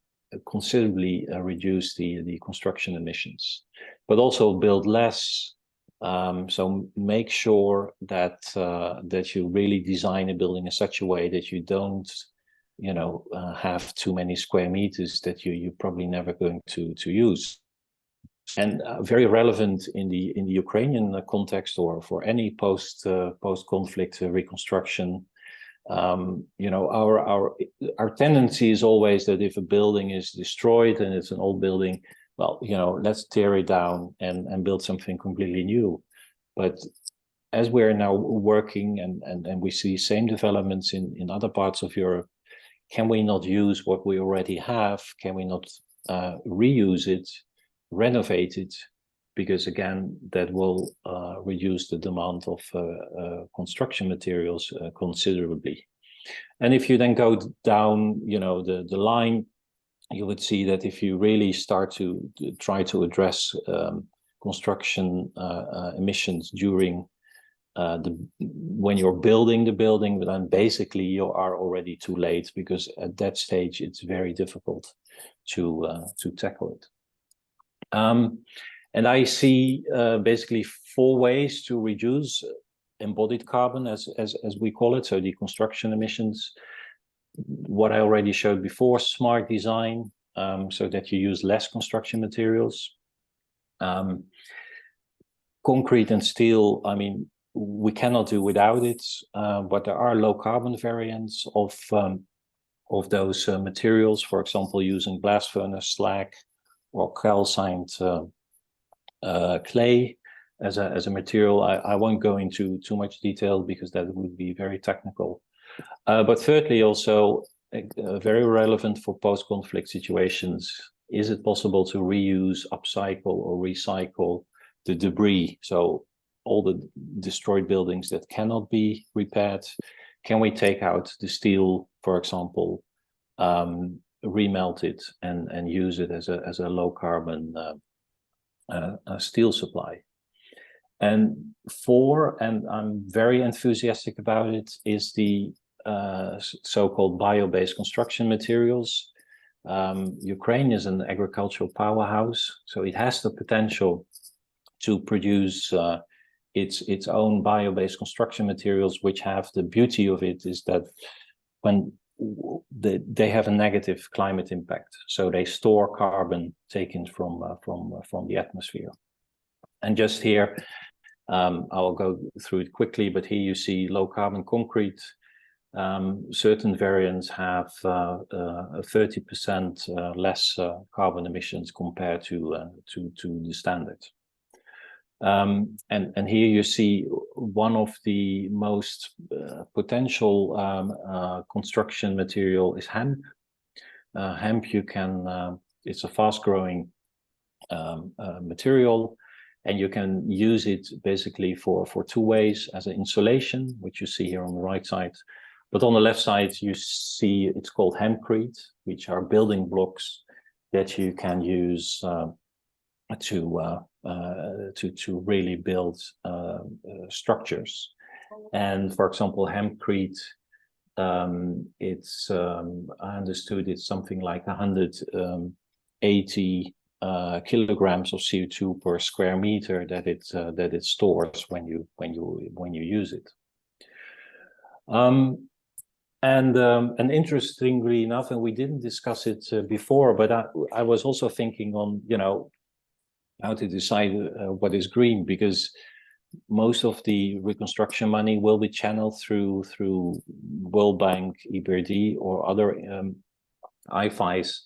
Speaker 6: considerably reduce the construction emissions, but also build less. So make sure that that you really design a building in such a way that you don't have too many square meters that you're probably never going to use. And very relevant in the Ukrainian context, or for any post-conflict reconstruction. Our tendency is always that if a building is destroyed and it's an old building, well, let's tear it down and build something completely new. But as we're now working and we see same developments in other parts of Europe, can we not use what we already have? Can we not reuse it, renovate it? Because again, that will reduce the demand of construction materials considerably. And if you then go down, the line, you would see that if you really start to try to address construction emissions during when you're building the building, then basically you are already too late, because at that stage it's very difficult to tackle it. And I see basically 4 ways to reduce embodied carbon, as we call it, so the construction emissions. What I already showed before, smart design, so that you use less construction materials. Concrete and steel, I mean, we cannot do without it, but there are low carbon variants of those materials, for example, using blast furnace slag or calcined clay as a material. I won't go into too much detail because that would be very technical. But thirdly, also very relevant for post-conflict situations, is it possible to reuse, upcycle, or recycle the debris? So all the destroyed buildings that cannot be repaired, can we take out the steel, for example, remelt it and use it as a low carbon steel supply? And 4, and I'm very enthusiastic about it, is the so-called bio-based construction materials. Ukraine is an agricultural powerhouse, so it has the potential to produce its own bio-based construction materials, which have the beauty of it is that when they have a negative climate impact, so they store carbon taken from the atmosphere. And just here, I'll go through it quickly, but here you see low carbon concrete. Certain variants have 30% less carbon emissions compared to the standard. And here you see one of the most potential construction material is hemp. Hemp, it's a fast-growing material, and you can use it basically for 2 ways: as an insulation, which you see here on the right side, but on the left side you see it's called hempcrete, which are building blocks that you can use to really build structures. And for example, hempcrete, it's I understood it's something like 180 kilograms of CO2 per square meter that it stores when you use it. And interestingly enough, and we didn't discuss it before, but I was also thinking on how to decide what is green, because most of the reconstruction money will be channeled through World Bank, EBRD, or other IFIs.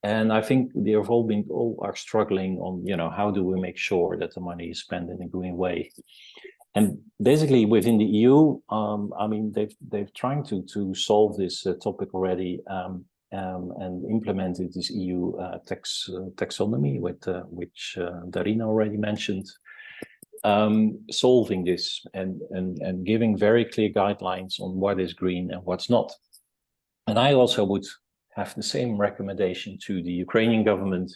Speaker 6: And I think they have all are struggling on, how do we make sure that the money is spent in a green way? And basically within the EU, I mean, they've trying to solve this topic already, and implemented this EU taxonomy, which Darina already mentioned, solving this and giving very clear guidelines on what is green and what's not. And I also would have the same recommendation to the Ukrainian government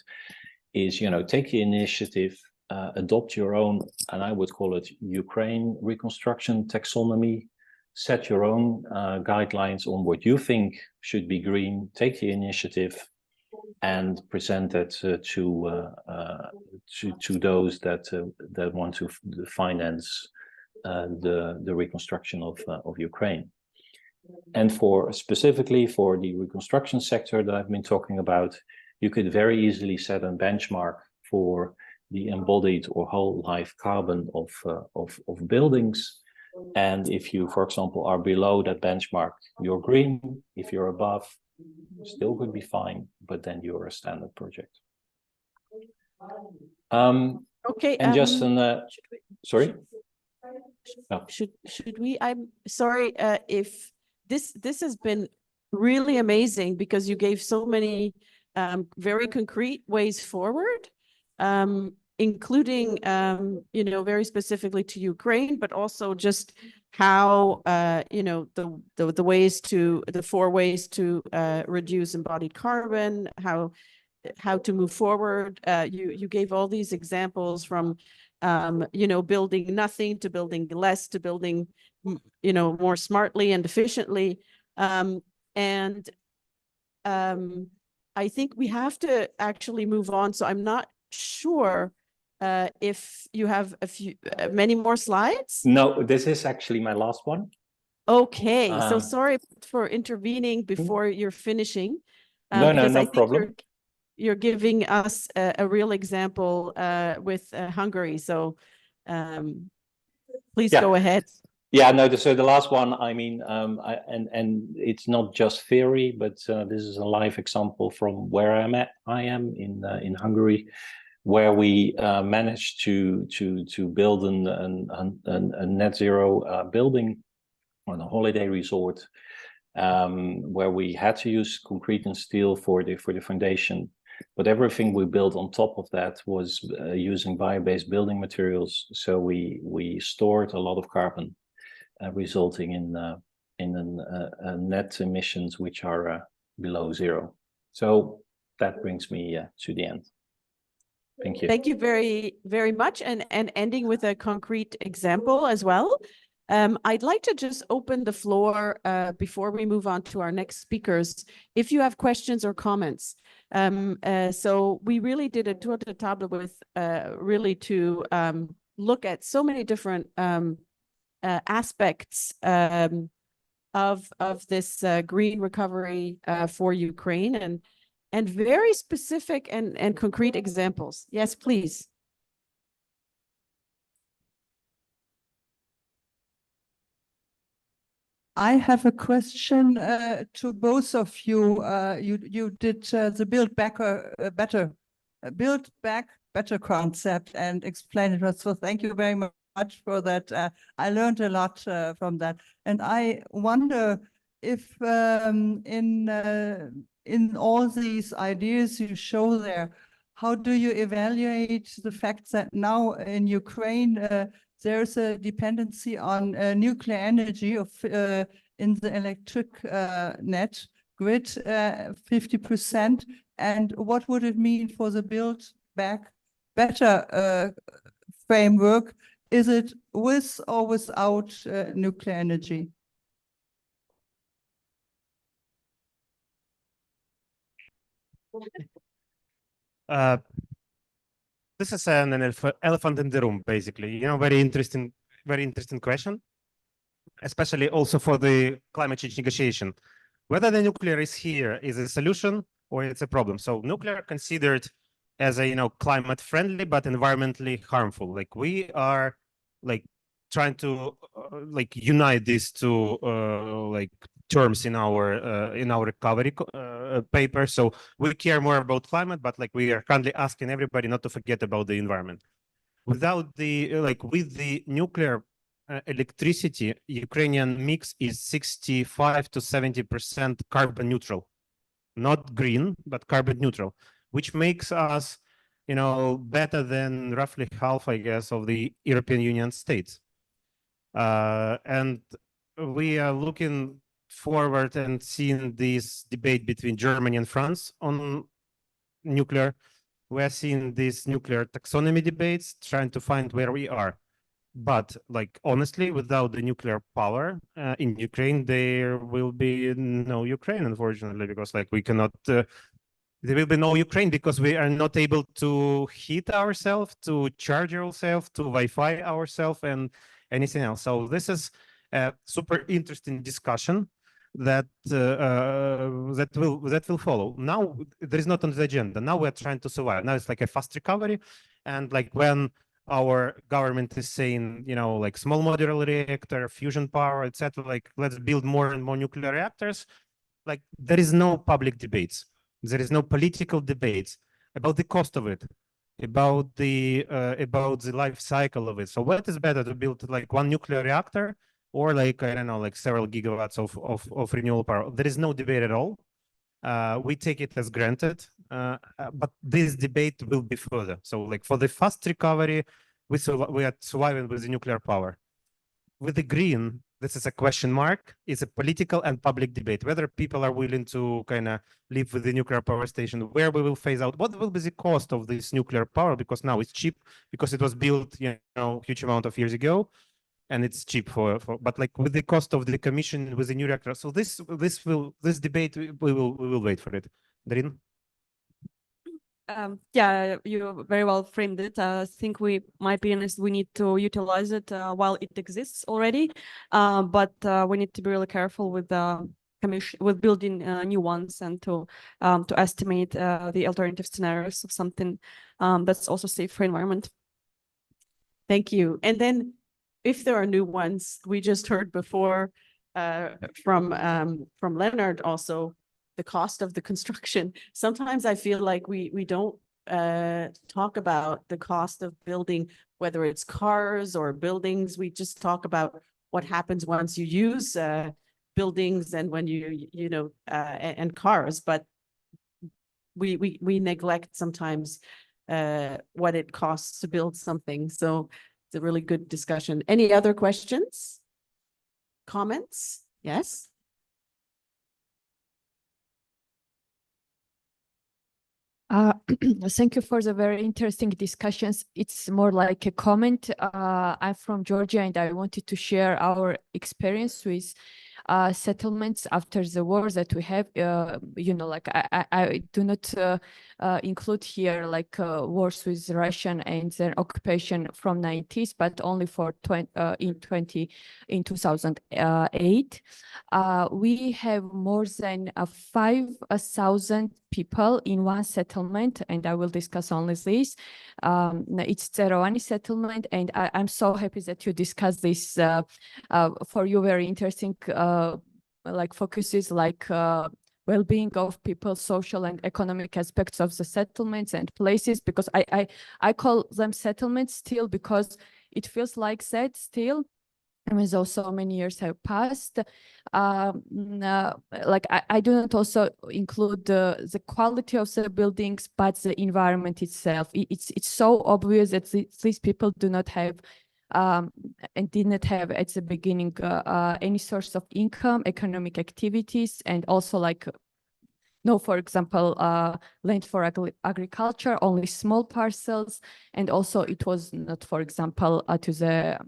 Speaker 6: is, take the initiative, adopt your own, and I would call it Ukraine Reconstruction taxonomy, set your own guidelines on what you think should be green, take the initiative and present it to those that want to finance the reconstruction of Ukraine. And for specifically for the reconstruction sector that I've been talking about, you could very easily set a benchmark for the embodied or whole life carbon of buildings. And if you, for example, are below that benchmark, you're green. If you're above, still could be fine, but then you're a standard project.
Speaker 1: Okay.
Speaker 6: And just an,
Speaker 1: should we-
Speaker 6: sorry? Oh.
Speaker 1: Should we, I'm sorry, if this has been really amazing because you gave so many very concrete ways forward, including you know, very specifically to Ukraine, but also just how you know, the ways to, the 4 ways to reduce embodied carbon, how to move forward. You gave all these examples from you know, building nothing to building less to building, you know, more smartly and efficiently. I think we have to actually move on. So I'm not sure if you have a few, many more slides.
Speaker 6: No, this is actually my last one.
Speaker 1: Okay, so
Speaker 6: Um,
Speaker 1: sorry for intervening before you're finishing.
Speaker 6: No,
Speaker 1: because
Speaker 6: no
Speaker 1: I think
Speaker 6: problem.
Speaker 1: you're giving us a real example with Hungary. So please
Speaker 6: Yeah.
Speaker 1: go ahead.
Speaker 6: Yeah, no, so the last one, I mean, and it's not just theory, but this is a live example from where I am in Hungary, where we managed to build a net zero building on a holiday resort, where we had to use concrete and steel for the foundation, but everything we built on top of that was using bio-based building materials. So we stored a lot of carbon, resulting in net emissions which are below 0. So that brings me to the end. Thank you.
Speaker 1: Thank you very, very much. And ending with a concrete example as well. I'd like to just open the floor before we move on to our next speakers, if you have questions or comments. So we really did a tour de table with really to look at so many different aspects of this green recovery for Ukraine, and very specific and concrete examples. Yes, please.
Speaker 7: I have a question to both of you. You did the build back better concept and explained it. So thank you very much for that. I learned a lot from that, and I wonder if in all these ideas you show there, how do you evaluate the fact that now in Ukraine there's a dependency on nuclear energy of in the electric net grid, 50%, and what would it mean for the build back better framework? Is it with or without nuclear energy?
Speaker 4: This is an elephant in the room, basically. You know, very interesting question, especially also for the climate change negotiation. Whether the nuclear is here is a solution or it's a problem. So nuclear considered as a, you know, climate friendly but environmentally harmful. Like we are like trying to like unite these two like terms in our recovery paper. So we care more about climate, but like we are currently asking everybody not to forget about the environment. Without the with the nuclear electricity, Ukrainian mix is 65 to 70% carbon neutral, not green, but carbon neutral, which makes us, you know, better than roughly half, I guess, of the European Union states. And we are looking forward and seeing this debate between Germany and France on nuclear. We are seeing these nuclear taxonomy debates, trying to find where we are. But like, honestly, without the nuclear power in Ukraine, there will be no Ukraine, unfortunately, because like we cannot, there will be no Ukraine because we are not able to heat ourselves, to charge ourselves, to Wi-Fi ourselves and anything else. So this is a super interesting discussion. that will follow. Now there is not on the agenda. Now we're trying to survive. Now it's like a fast recovery, and like when our government is saying, you know, like small modular reactor, fusion power, etc., like let's build more and more nuclear reactors. Like there is no public debates. There is no political debates about the cost of it, about the life cycle of it. So what is better, to build like one nuclear reactor or like, I don't know, like several gigawatts of renewable power? There is no debate at all. We take it as granted, but this debate will be further. So like for the fast recovery, we are surviving with the nuclear power. With the green, this is a question mark. It's a political and public debate, whether people are willing to kind of live with the nuclear power station, where we will phase out, what will be the cost of this nuclear power, because now it's cheap, because it was built, you know, huge amount of years ago, and it's cheap but like with the cost of the commission with the new reactor. So this debate, we will wait for it. Darin?
Speaker 5: Yeah, you very well framed it. I think my opinion is we need to utilize it while it exists already, but we need to be really careful with with building new ones, and to estimate the alternative scenarios of something that's also safe for environment.
Speaker 1: Thank you. And then if there are new ones, we just heard before from Leonard also, the cost of the construction. Sometimes I feel like we don't talk about the cost of building, whether it's cars or buildings. We just talk about what happens once you use buildings and when you know and cars, but we neglect sometimes what it costs to build something. So it's a really good discussion. Any other questions? Comments? Yes?
Speaker 8: Thank you for the very interesting discussions. It's more like a comment. I'm from Georgia, and I wanted to share our experience with settlements after the war that we have. You know, like I do not include here like wars with Russian and their occupation from 90s, but only for in 2008. We have more than 5,000 people in one settlement, and I will discuss only this. It's Tserovani settlement, and I'm so happy that you discussed this. For you, very interesting like focuses like well-being of people, social and economic aspects of the settlements and places, because I call them settlements still, because it feels like that still. Even though so many years have passed, like I do not also include the quality of the buildings, but the environment itself. It's so obvious that these people do not have and did not have at the beginning any source of income, economic activities, and also like no, for example, land for agriculture, only small parcels, and also it was not, for example, to the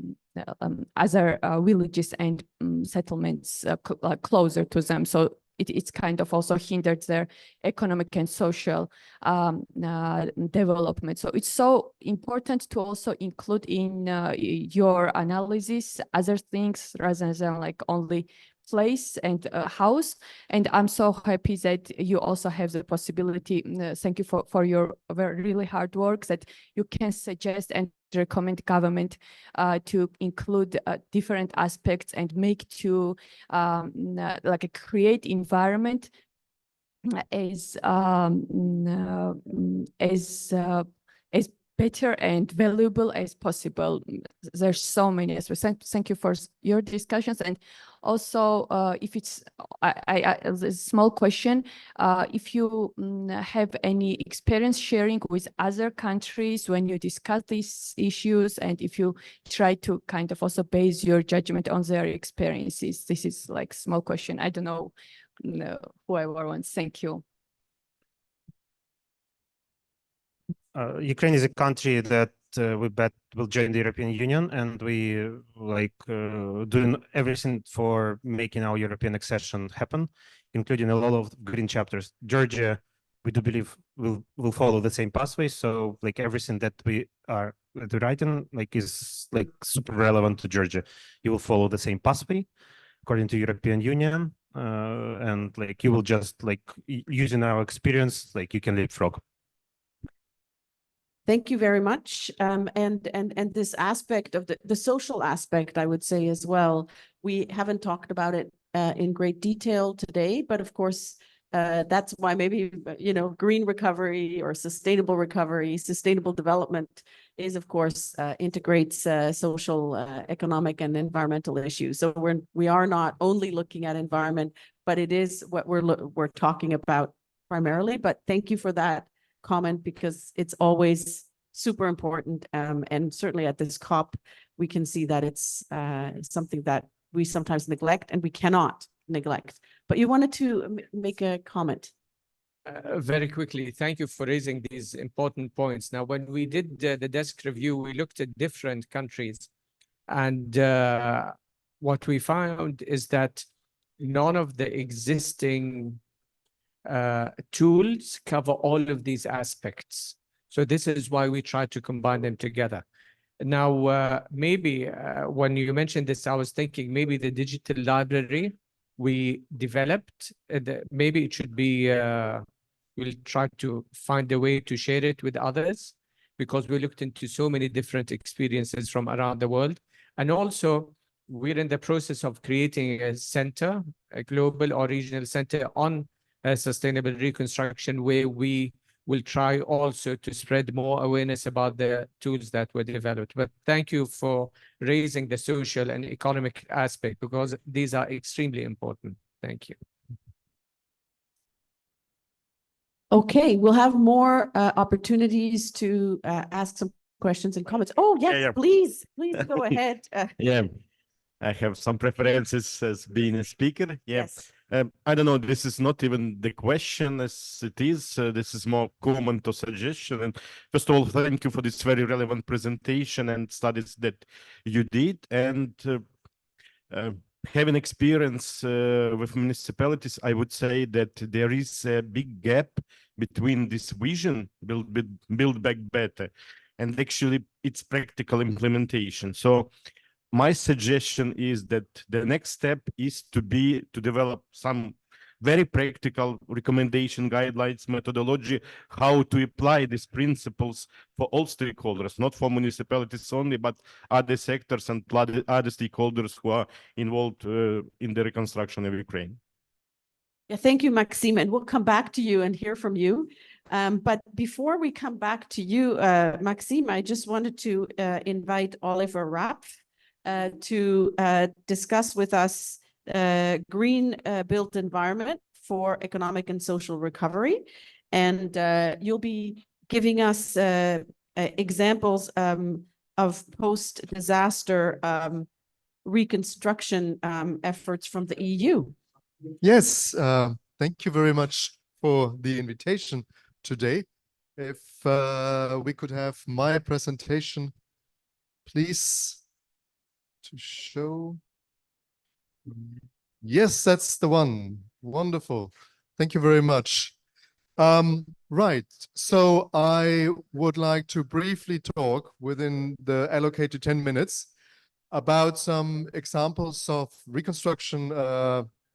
Speaker 8: other villages and settlements closer to them. So it's kind of also hindered their economic and social development. So it's so important to also include in your analysis other things rather than like only place and house. And I'm so happy that you also have the possibility, thank you for your very really hard work, that you can suggest and recommend government to include different aspects and make to like a create environment as better and valuable as possible. There's so many aspects. Thank you for your discussions. And also, if it's a small question, if you have any experience sharing with other countries when you discuss these issues, and if you try to kind of also base your judgment on their experiences. This is like small question. I don't know whoever wants. Thank you.
Speaker 4: Ukraine is a country that we bet will join the European Union, and we doing everything for making our European accession happen, including a lot of green chapters. Georgia, we do believe will follow the same pathway. So like everything that we are writing like is like super relevant to Georgia. You will follow the same pathway according to European Union. and like you will just like using our experience, like you can leapfrog.
Speaker 1: Thank you very much. And this aspect of the social aspect, I would say as well, we haven't talked about it in great detail today, but of course, that's why maybe, green recovery or sustainable recovery, sustainable development is, of course, integrates social, economic, and environmental issues. So we are not only looking at environment, but it is what we're talking about primarily. But thank you for that comment, because it's always super important. And certainly at this COP, we can see that it's something that we sometimes neglect and we cannot neglect. But you wanted to make a comment.
Speaker 3: Very quickly, thank you for raising these important points. Now, when we did the desk review, we looked at different countries, and what we found is that none of the existing tools cover all of these aspects. So this is why we try to combine them together. Now, maybe when you mentioned this, I was thinking maybe the digital library we developed, maybe it should be, we'll try to find a way to share it with others, because we looked into so many different experiences from around the world. And also, we're in the process of creating a center, a global or regional center on sustainable reconstruction, where we will try also to spread more awareness about the tools that were developed. But thank you for raising the social and economic aspect, because these are extremely important. Thank you.
Speaker 1: Okay, we'll have more opportunities to ask some questions and comments. Oh, yes,
Speaker 9: yeah.
Speaker 1: please go ahead.
Speaker 9: Yeah, I have some preferences as being a speaker. Yeah.
Speaker 1: Yes.
Speaker 9: I don't know, this is not even the question as it is. This is more comment or suggestion. And first of all, thank you for this very relevant presentation and studies that you did. And having experience with municipalities, I would say that there is a big gap between this vision, build back better, and actually its practical implementation. So my suggestion is that the next step is to develop some very practical recommendation, guidelines, methodology, how to apply these principles for all stakeholders, not for municipalities only, but other sectors and other stakeholders who are involved in the reconstruction of Ukraine.
Speaker 1: Yeah, thank you, Maxime. And we'll come back to you and hear from you. But before we come back to you, Maxime, I just wanted to invite Oliver Rapp to discuss with us green built environment for economic and social recovery. And you'll be giving us examples of post-disaster reconstruction efforts from the EU.
Speaker 10: Yes, thank you very much for the invitation today. If we could have my presentation, please, to show. Yes, that's the one. Wonderful. Thank you very much. Right, so I would like to briefly talk within the allocated 10 minutes about some examples of reconstruction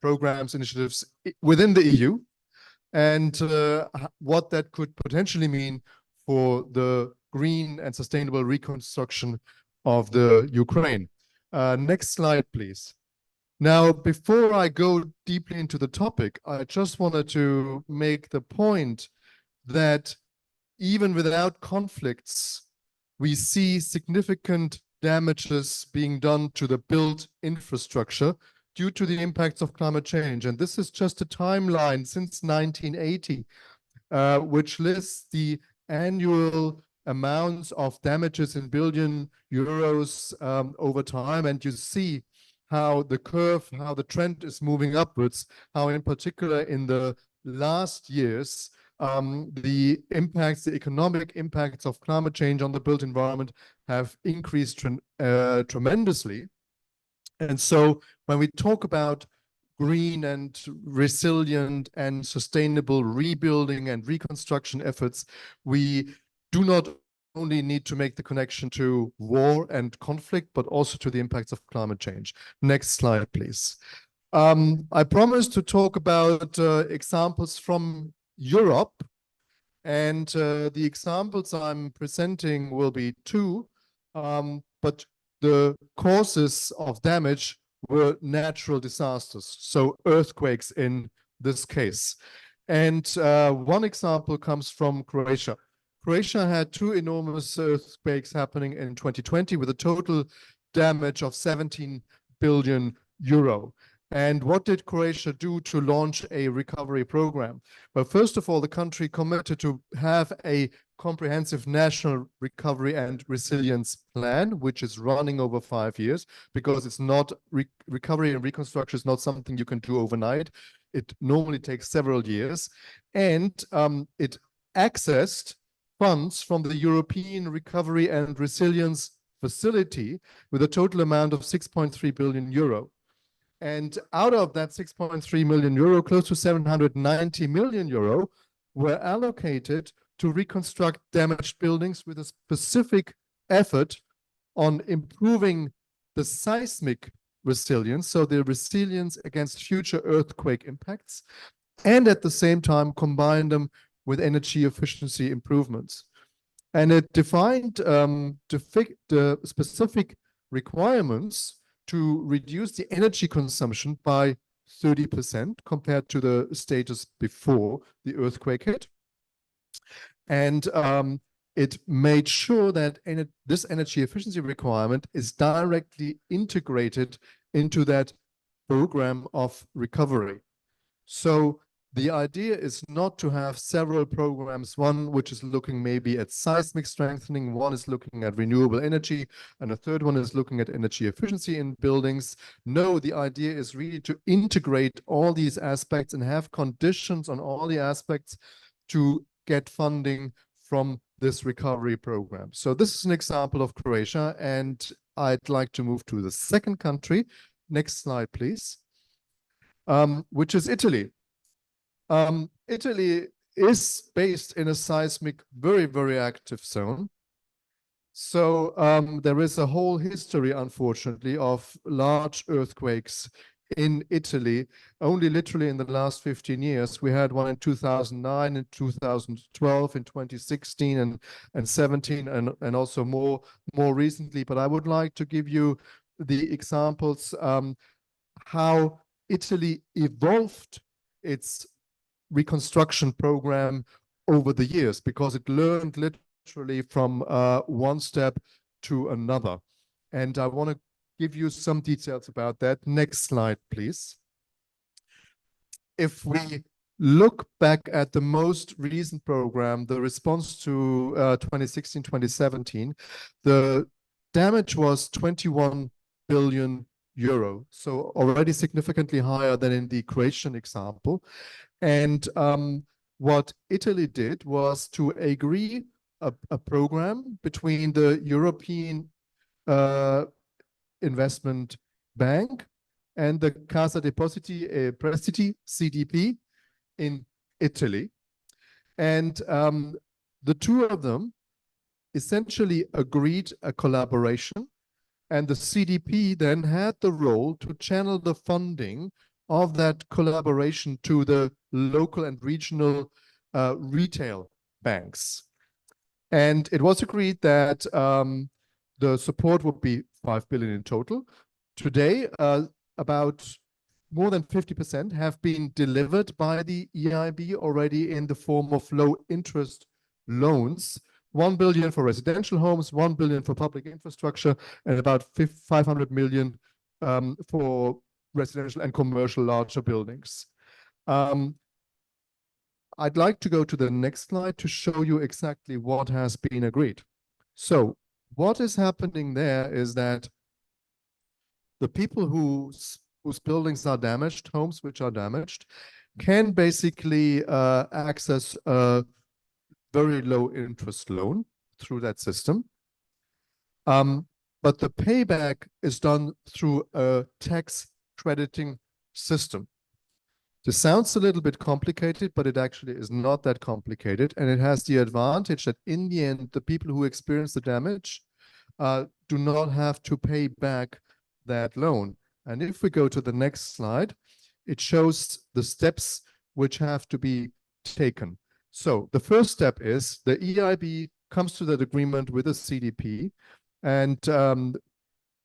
Speaker 10: programs, initiatives within the EU, and what that could potentially mean for the green and sustainable reconstruction of the Ukraine. Next slide, please. Now, before I go deeply into the topic, I just wanted to make the point that even without conflicts, we see significant damages being done to the built infrastructure due to the impacts of climate change. And this is just a timeline since 1980, which lists the annual amounts of damages in billion euros over time. And you see how the curve, how the trend is moving upwards, how in particular in the last years, the impacts, the economic impacts of climate change on the built environment have increased tremendously. And so when we talk about green and resilient and sustainable rebuilding and reconstruction efforts, we do not only need to make the connection to war and conflict, but also to the impacts of climate change. Next slide, please. I promised to talk about examples from Europe, and the examples I'm presenting will be two, but the causes of damage were natural disasters, so earthquakes in this case. And one example comes from Croatia. Croatia had two enormous earthquakes happening in 2020 with a total damage of 17 billion euro. And what did Croatia do to launch a recovery program? Well, first of all, the country committed to have a comprehensive national recovery and resilience plan, which is running over 5 years, because it's not recovery and reconstruction is not something you can do overnight. It normally takes several years. And it accessed funds from the European Recovery and Resilience Facility with a total amount of 6.3 billion euro. And out of that 6.3 million euro, close to 790 million euro were allocated to reconstruct damaged buildings with a specific effort on improving the seismic resilience, so the resilience against future earthquake impacts, and at the same time combine them with energy efficiency improvements. And it defined the specific requirements to reduce the energy consumption by 30% compared to the status before the earthquake hit. And it made sure that this energy efficiency requirement is directly integrated into that program of recovery. So the idea is not to have several programs, one which is looking maybe at seismic strengthening, one is looking at renewable energy, and a third one is looking at energy efficiency in buildings. No, the idea is really to integrate all these aspects and have conditions on all the aspects to get funding from this recovery program. So this is an example of Croatia, and I'd like to move to the second country. Next slide, please, which is Italy. Italy is based in a seismic, very, very active zone. So there is a whole history, unfortunately, of large earthquakes in Italy. Only literally in the last 15 years. We had one in 2009, in 2012, in 2016 and 17, and also more recently. But I would like to give you the examples how Italy evolved its reconstruction program over the years, because it learned literally from one step to another. And I want to give you some details about that. Next slide, please. If we look back at the most recent program, the response to 2016-2017, the damage was 21 billion euro. So already significantly higher than in the Croatian example. And what Italy did was to agree a program between the European Investment Bank and the Cassa Depositi e Prestiti, CDP, in Italy. And the two of them essentially agreed a collaboration, and the CDP then had the role to channel the funding of that collaboration to the local and regional retail banks. And it was agreed that the support would be 5 billion in total. Today, about more than 50% have been delivered by the EIB already in the form of low interest loans. 1 billion for residential homes, 1 billion for public infrastructure, and about 500 million for residential and commercial larger buildings. I'd like to go to the next slide to show you exactly what has been agreed. So what is happening there is that the people whose buildings are damaged, homes which are damaged, can basically access a very low interest loan through that system. But the payback is done through a tax crediting system. This sounds a little bit complicated, but it actually is not that complicated. And it has the advantage that in the end, the people who experience the damage do not have to pay back that loan. And if we go to the next slide, it shows the steps which have to be taken. So the first step is the EIB comes to that agreement with the CDP, and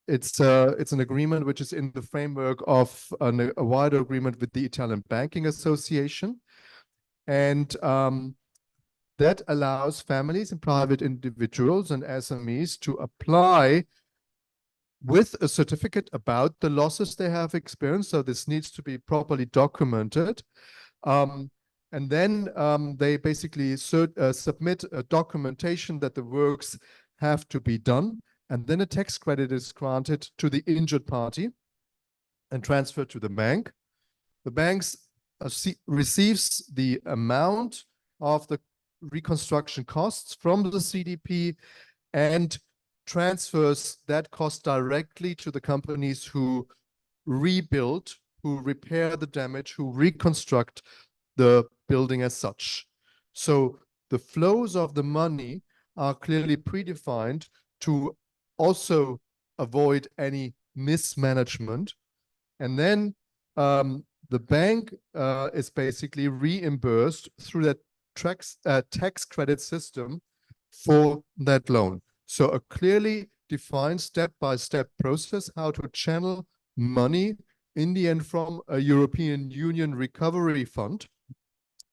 Speaker 10: it's an agreement which is in the framework of a wider agreement with the Italian Banking Association, and that allows families and private individuals and SMEs to apply with a certificate about the losses they have experienced. So this needs to be properly documented. And then they basically submit a documentation that the works have to be done. And then a tax credit is granted to the injured party and transferred to the bank. The bank receives the amount of the reconstruction costs from the CDP and transfers that cost directly to the companies who rebuild, who repair the damage, who reconstruct the building as such. So the flows of the money are clearly predefined to also avoid any mismanagement. And then the bank is basically reimbursed through that tax credit system for that loan. So a clearly defined step-by-step process how to channel money in the end from a European Union recovery fund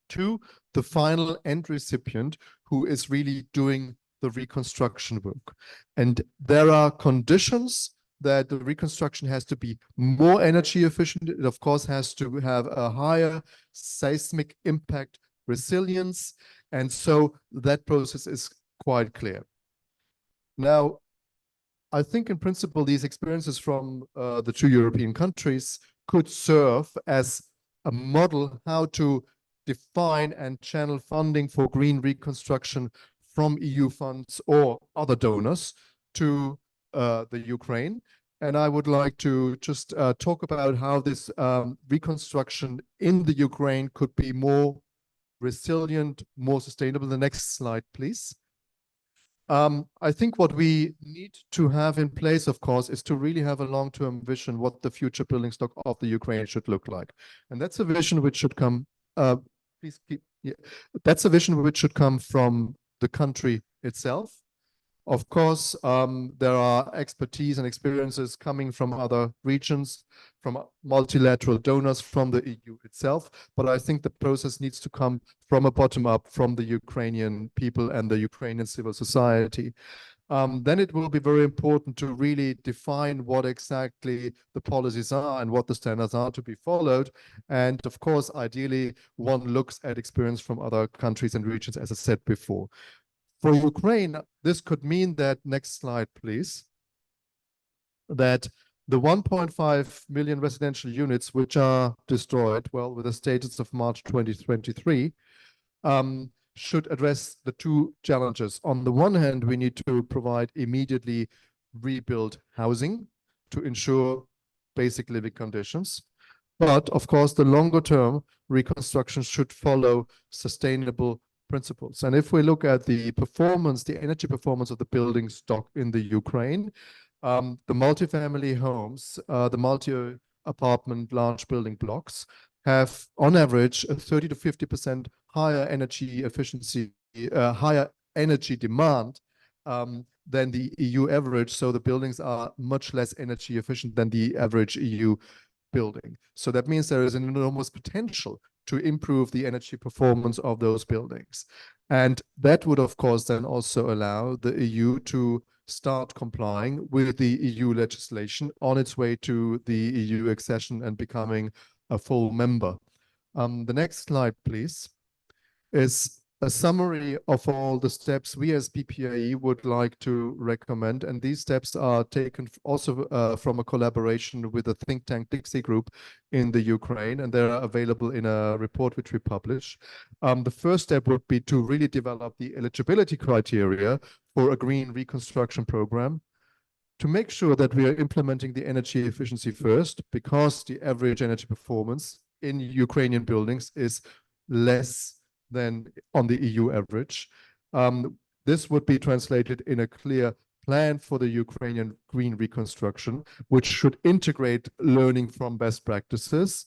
Speaker 10: to the final end recipient who is really doing the reconstruction work. And there are conditions that the reconstruction has to be more energy efficient. It of course has to have a higher seismic impact resilience. And so that process is quite clear. Now, I think in principle, these experiences from the two European countries could serve as a model how to define and channel funding for green reconstruction from EU funds or other donors to the Ukraine. And I would like to just talk about how this reconstruction in the Ukraine could be more resilient, more sustainable. The next slide, please. I think what we need to have in place, of course, is to really have a long-term vision what the future building stock of the Ukraine should look like. And that's a vision which should come, please keep, yeah, that's a vision which should come from the country itself. Of course, there are expertise and experiences coming from other regions, from multilateral donors, from the EU itself. But I think the process needs to come from a bottom up, from the Ukrainian people and the Ukrainian civil society. Then it will be very important to really define what exactly the policies are and what the standards are to be followed. And of course, ideally, one looks at experience from other countries and regions, as I said before. For Ukraine, this could mean that, next slide, please, that the 1.5 million residential units which are destroyed, well, with a status of March 2023, should address the two challenges. On the one hand, we need to provide immediately rebuilt housing to ensure basic living conditions. But of course, the longer term reconstruction should follow sustainable principles. And if we look at the performance, the energy performance of the building stock in the Ukraine, the multifamily homes, the multi-apartment large building blocks have on average a 30 to 50% higher energy efficiency, higher energy demand than the EU average. So the buildings are much less energy efficient than the average EU building. So that means there is an enormous potential to improve the energy performance of those buildings. And that would, of course, then also allow the EU to start complying with the EU legislation on its way to the EU accession and becoming a full member. The next slide, please, is a summary of all the steps we as BPAE would like to recommend. And these steps are taken also from a collaboration with the think tank Dixie Group in the Ukraine, and they're available in a report which we publish. The first step would be to really develop the eligibility criteria for a green reconstruction program, to make sure that we are implementing the energy efficiency first, because the average energy performance in Ukrainian buildings is less than on the EU average. This would be translated in a clear plan for the Ukrainian green reconstruction, which should integrate learning from best practices,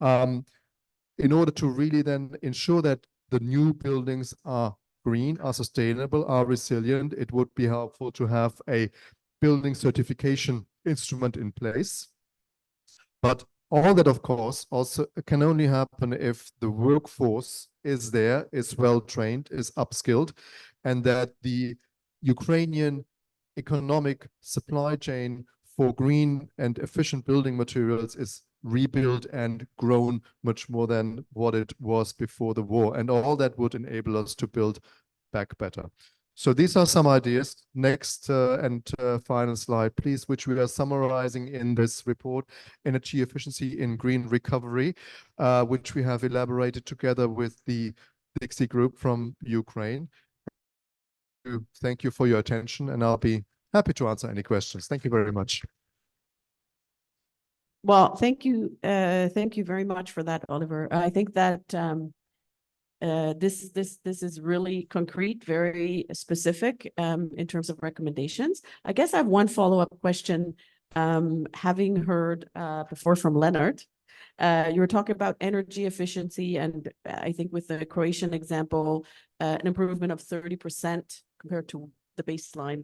Speaker 10: in order to really then ensure that the new buildings are green, are sustainable, are resilient. It would be helpful to have a building certification instrument in place. But all that, of course, also can only happen if the workforce is there, is well trained, is upskilled, and that the Ukrainian economic supply chain for green and efficient building materials is rebuilt and grown much more than what it was before the war. And all that would enable us to build back better. So these are some ideas. Next and final slide, please, which we are summarizing in this report, Energy Efficiency in Green Recovery, which we have elaborated together with the Dixie Group from Ukraine. Thank you for your attention, and I'll be happy to answer any questions. Thank you very much.
Speaker 1: Well, thank you very much for that, Oliver. I think that this is really concrete, very specific in terms of recommendations. I guess I have one follow-up question. Having heard before from Leonard, you were talking about energy efficiency, and I think with the Croatian example, an improvement of 30% compared to the baseline,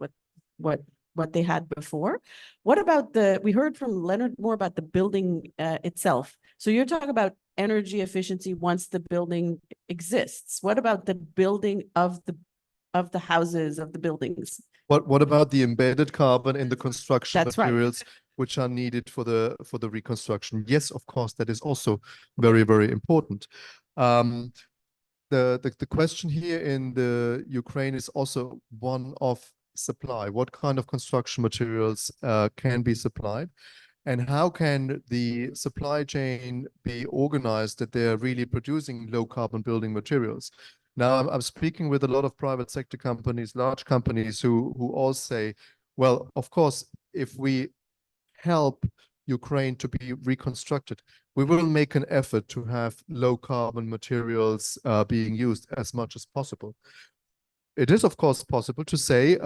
Speaker 1: what they had before. What about we heard from Leonard more about the building itself. So you're talking about energy efficiency once the building exists. What about the building of the houses, of the buildings?
Speaker 10: What about the embedded carbon in the construction
Speaker 1: That's right.
Speaker 10: materials which are needed for the reconstruction? Yes, of course, that is also very, very important. The question here in the Ukraine is also one of supply. What kind of construction materials can be supplied, and how can the supply chain be organized that they're really producing low carbon building materials? Now, I'm speaking with a lot of private sector companies, large companies who all say, well, of course, if we help Ukraine to be reconstructed, we will make an effort to have low carbon materials being used as much as possible. It is, of course, possible to say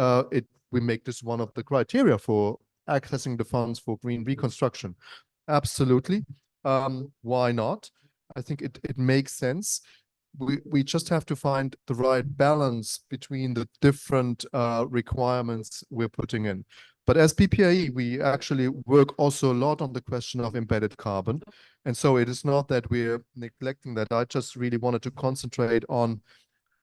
Speaker 10: we make this one of the criteria for accessing the funds for green reconstruction. Absolutely. Why not? I think it makes sense. We just have to find the right balance between the different requirements we're putting in. But as PPIE, we actually work also a lot on the question of embedded carbon. And so it is not that we're neglecting that. I just really wanted to concentrate on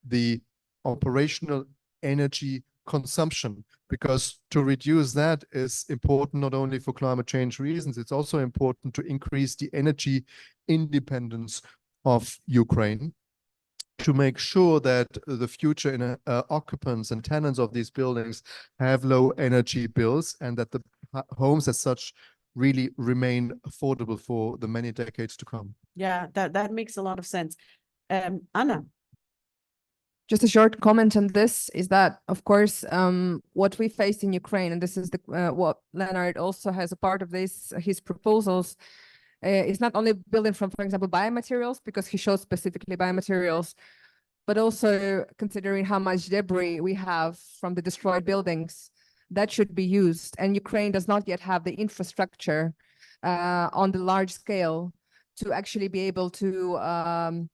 Speaker 10: the operational energy consumption, because to reduce that is important not only for climate change reasons, it's also important to increase the energy independence of Ukraine, to make sure that the future occupants and tenants of these buildings have low energy bills, and that the homes as such really remain affordable for the many decades to come.
Speaker 1: Yeah, that makes a lot of sense. Anna.
Speaker 8: Just a short comment on this is that, of course, what we face in Ukraine, and this is what Leonard also has a part of this, his proposals, is not only building from, for example, biomaterials, because he shows specifically biomaterials, but also considering how much debris we have from the destroyed buildings that should be used. And Ukraine does not yet have the infrastructure on the large scale to actually be able to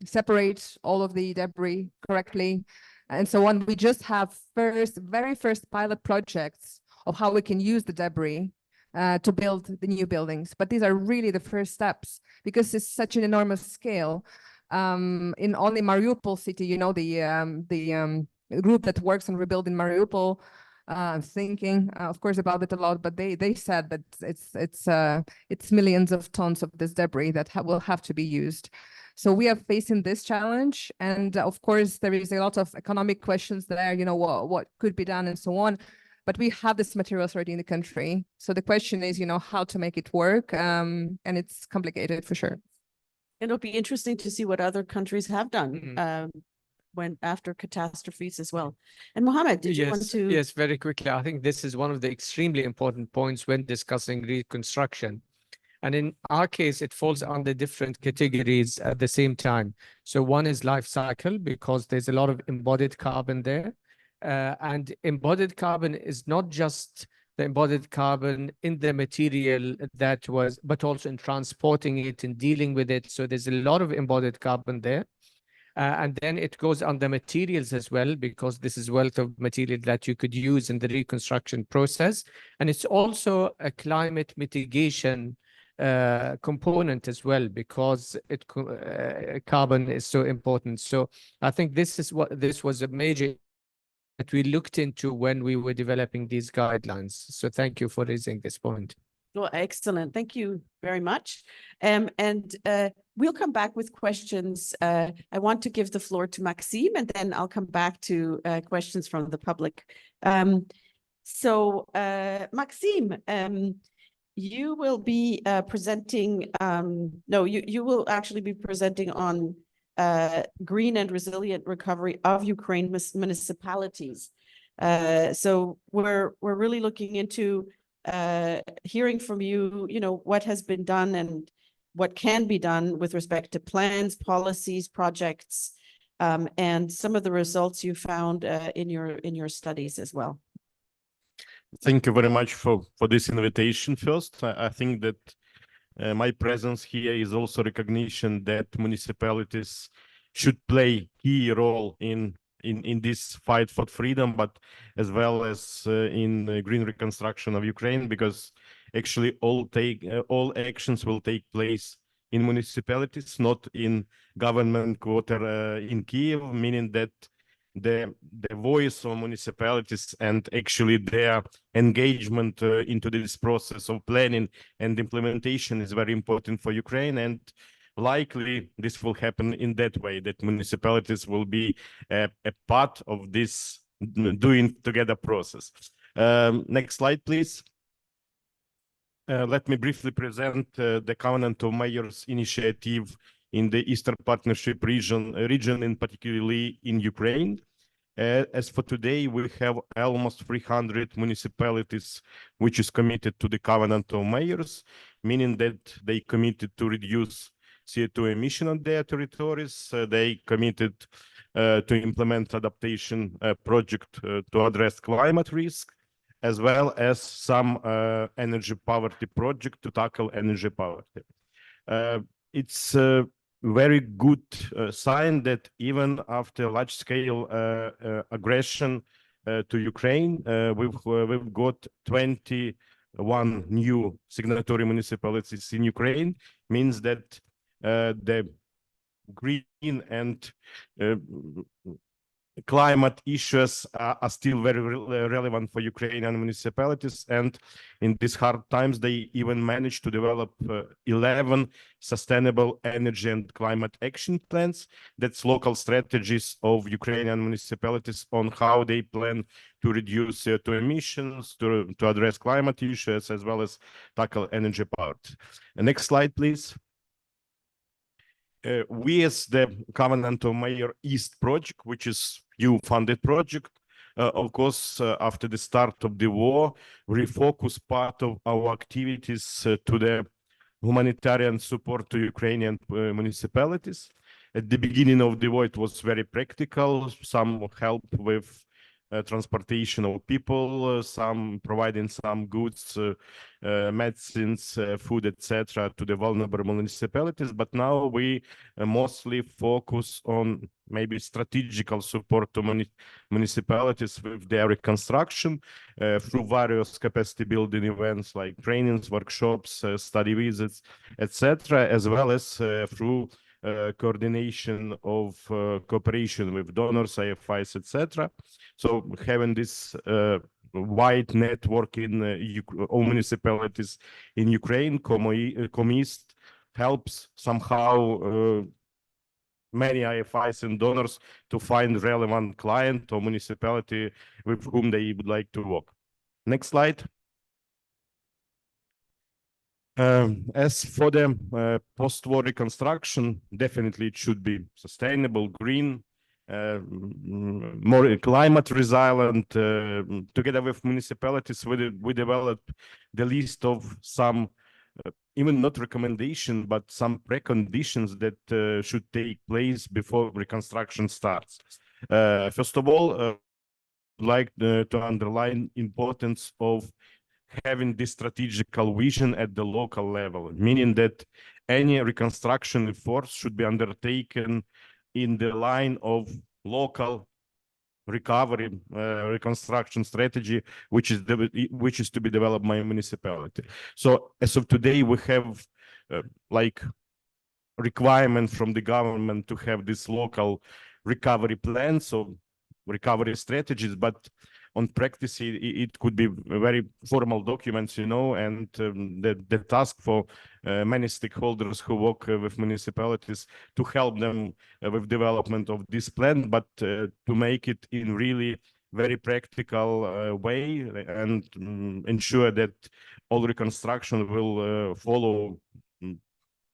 Speaker 8: separate all of the debris correctly. And so on, we just have very first pilot projects of how we can use the debris to build the new buildings. But these are really the first steps, because it's such an enormous scale. In only Mariupol city, you know, the group that works on rebuilding Mariupol, thinking, of course, about it a lot, but they said that it's millions of tons of this debris that will have to be used. So we are facing this challenge, and of course there is a lot of economic questions there, you know, what could be done and so on. But we have this materials already in the country. So the question is, you know, how to make it work, and it's complicated for sure.
Speaker 1: It'll be interesting to see what other countries have done after catastrophes as well. And Mohammed, did you want to?
Speaker 3: Yes, very quickly. I think this is one of the extremely important points when discussing reconstruction. And in our case, it falls under different categories at the same time. So one is life cycle, because there's a lot of embodied carbon there. And embodied carbon is not just the embodied carbon in the material that was, but also in transporting it and dealing with it. So there's a lot of embodied carbon there. And then it goes on the materials as well, because this is wealth of material that you could use in the reconstruction process. And it's also a climate mitigation component as well, because carbon is so important. So I think this was a major that we looked into when we were developing these guidelines. So thank you for raising this point.
Speaker 1: Well, excellent. Thank you very much. We'll come back with questions. I want to give the floor to Maxime, and then I'll come back to questions from the public. Maxime, you will be presenting, you will actually be presenting on green and resilient recovery of Ukraine municipalities. So we're really looking into hearing from you, what has been done and what can be done with respect to plans, policies, projects, and some of the results you found in your studies as well.
Speaker 9: Thank you very much for this invitation. First, I think that my presence here is also recognition that municipalities should play key role in this fight for freedom, but as well as in green reconstruction of Ukraine, because actually all actions will take place in municipalities, not in government quarter in Kiev, meaning that the voice of municipalities and actually their engagement into this process of planning and implementation is very important for Ukraine. And likely this will happen in that way, that municipalities will be a part of this doing together process. Next slide, please. Let me briefly present the Covenant of Mayors initiative in the Eastern Partnership region in particularly in Ukraine. As for today, we have almost 300 municipalities which is committed to the Covenant of Mayors, meaning that they committed to reduce CO2 emission on their territories. They committed to implement adaptation project to address climate risk, as well as some energy poverty project to tackle energy poverty. It's a very good sign that even after large-scale aggression to Ukraine, we've got 21 new signatory municipalities in Ukraine, means that the green and climate issues are still very relevant for Ukrainian municipalities, and in these hard times they even managed to develop 11 sustainable energy and climate action plans. That's local strategies of Ukrainian municipalities on how they plan to reduce CO2 emissions, to address climate issues, as well as tackle energy poverty. Next slide, please. We as the Covenant of Mayor East project, which is EU-funded project, of course, after the start of the war, refocus part of our activities to the humanitarian support to Ukrainian municipalities. At the beginning of the war, it was very practical, some help with transportation of people, some providing some goods, medicines, food, etc., to the vulnerable municipalities. But now we mostly focus on maybe strategical support to municipalities with their reconstruction through various capacity building events like trainings, workshops, study visits, etc., as well as through coordination of cooperation with donors, IFIs, etc. So having this wide network in all municipalities in Ukraine, ComEast, helps somehow many IFIs and donors to find relevant client or municipality with whom they would like to work. Next slide. As for the post-war reconstruction, definitely it should be sustainable, green, more climate resilient. Together with municipalities, we developed the list of some, even not recommendation, but some preconditions that should take place before reconstruction starts. First of all, like to underline importance of having this strategical vision at the local level, meaning that any reconstruction efforts should be undertaken in the line of local recovery reconstruction strategy, which is to be developed by a municipality. So as of today, we have like requirement from the government to have this local recovery plan, so recovery strategies, but on practice it could be very formal documents, you know, and the task for many stakeholders who work with municipalities to help them with development of this plan, but to make it in really very practical way and ensure that all reconstruction will follow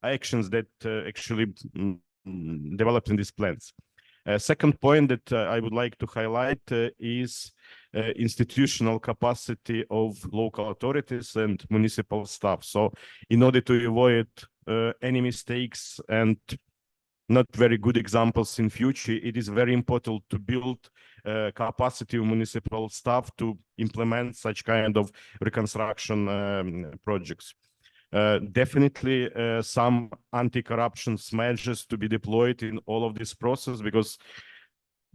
Speaker 9: actions that actually developed in these plans. Second point that I would like to highlight is institutional capacity of local authorities and municipal staff. So in order to avoid any mistakes and not very good examples in future, it is very important to build capacity of municipal staff to implement such kind of reconstruction projects. Definitely some anti-corruption measures to be deployed in all of this process, because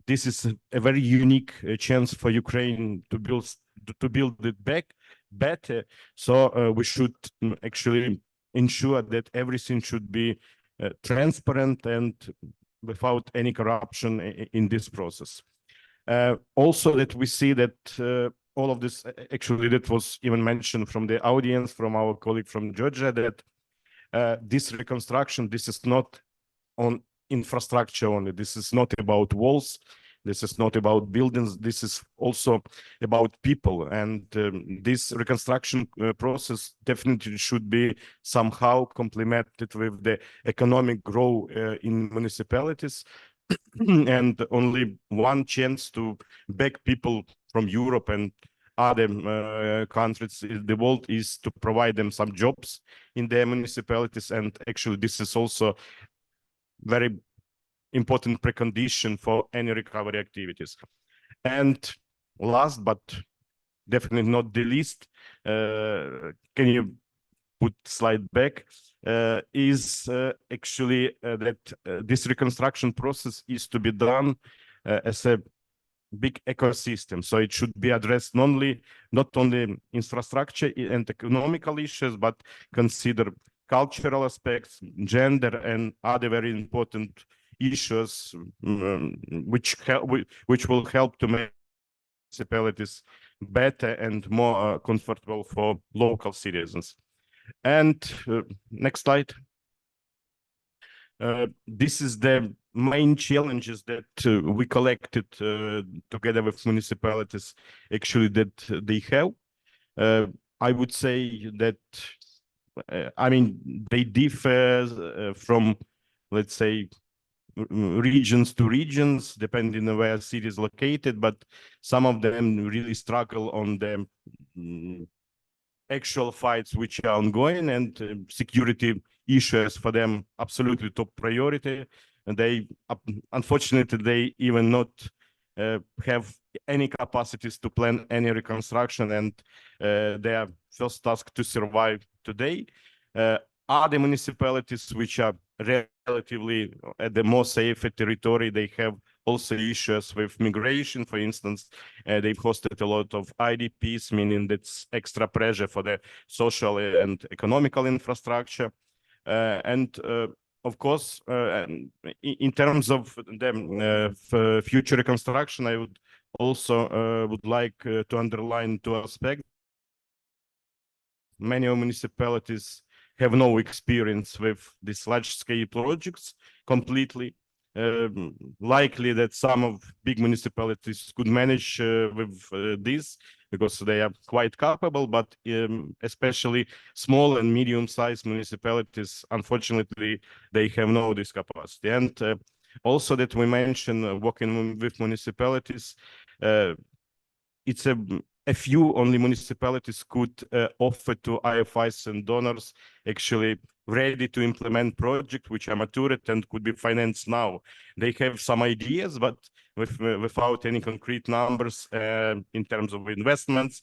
Speaker 9: this is a very unique chance for Ukraine to build it back better. So we should actually ensure that everything should be transparent and without any corruption in this process. Also that we see that all of this, actually that was even mentioned from the audience, from our colleague from Georgia, that this reconstruction, this is not on infrastructure only. This is not about walls. This is not about buildings. This is also about people. And this reconstruction process definitely should be somehow complemented with the economic growth in municipalities. And only one chance to back people from Europe and other countries in the world is to provide them some jobs in their municipalities. And actually, this is also very important precondition for any recovery activities. And last, but definitely not the least, can you put slide back, is actually that this reconstruction process is to be done as a big ecosystem. So it should be addressed not only infrastructure and economical issues, but consider cultural aspects, gender, and other very important issues which will help to make municipalities better and more comfortable for local citizens. And next slide. This is the main challenges that we collected together with municipalities, actually, that they have. I would say that, I mean, they differ from, let's say, regions to regions, depending on where city is located, but some of them really struggle on the actual fights which are ongoing, and security issues for them absolutely top priority. And they, unfortunately, they even not have any capacities to plan any reconstruction, and their first task to survive today. Other municipalities which are relatively at the more safer territory, they have also issues with migration. For instance, they've hosted a lot of IDPs, meaning that's extra pressure for the social and economical infrastructure. And of course, in terms of the future reconstruction, I would also would like to underline two aspects. Many municipalities have no experience with these large-scale projects completely. Likely that some of big municipalities could manage with this because they are quite capable, but especially small and medium-sized municipalities, unfortunately, they have no this capacity. And also that we mentioned working with municipalities, it's a a few only municipalities could offer to IFIs and donors actually ready to implement projects which are matured and could be financed now. They have some ideas, but without any concrete numbers in terms of investments,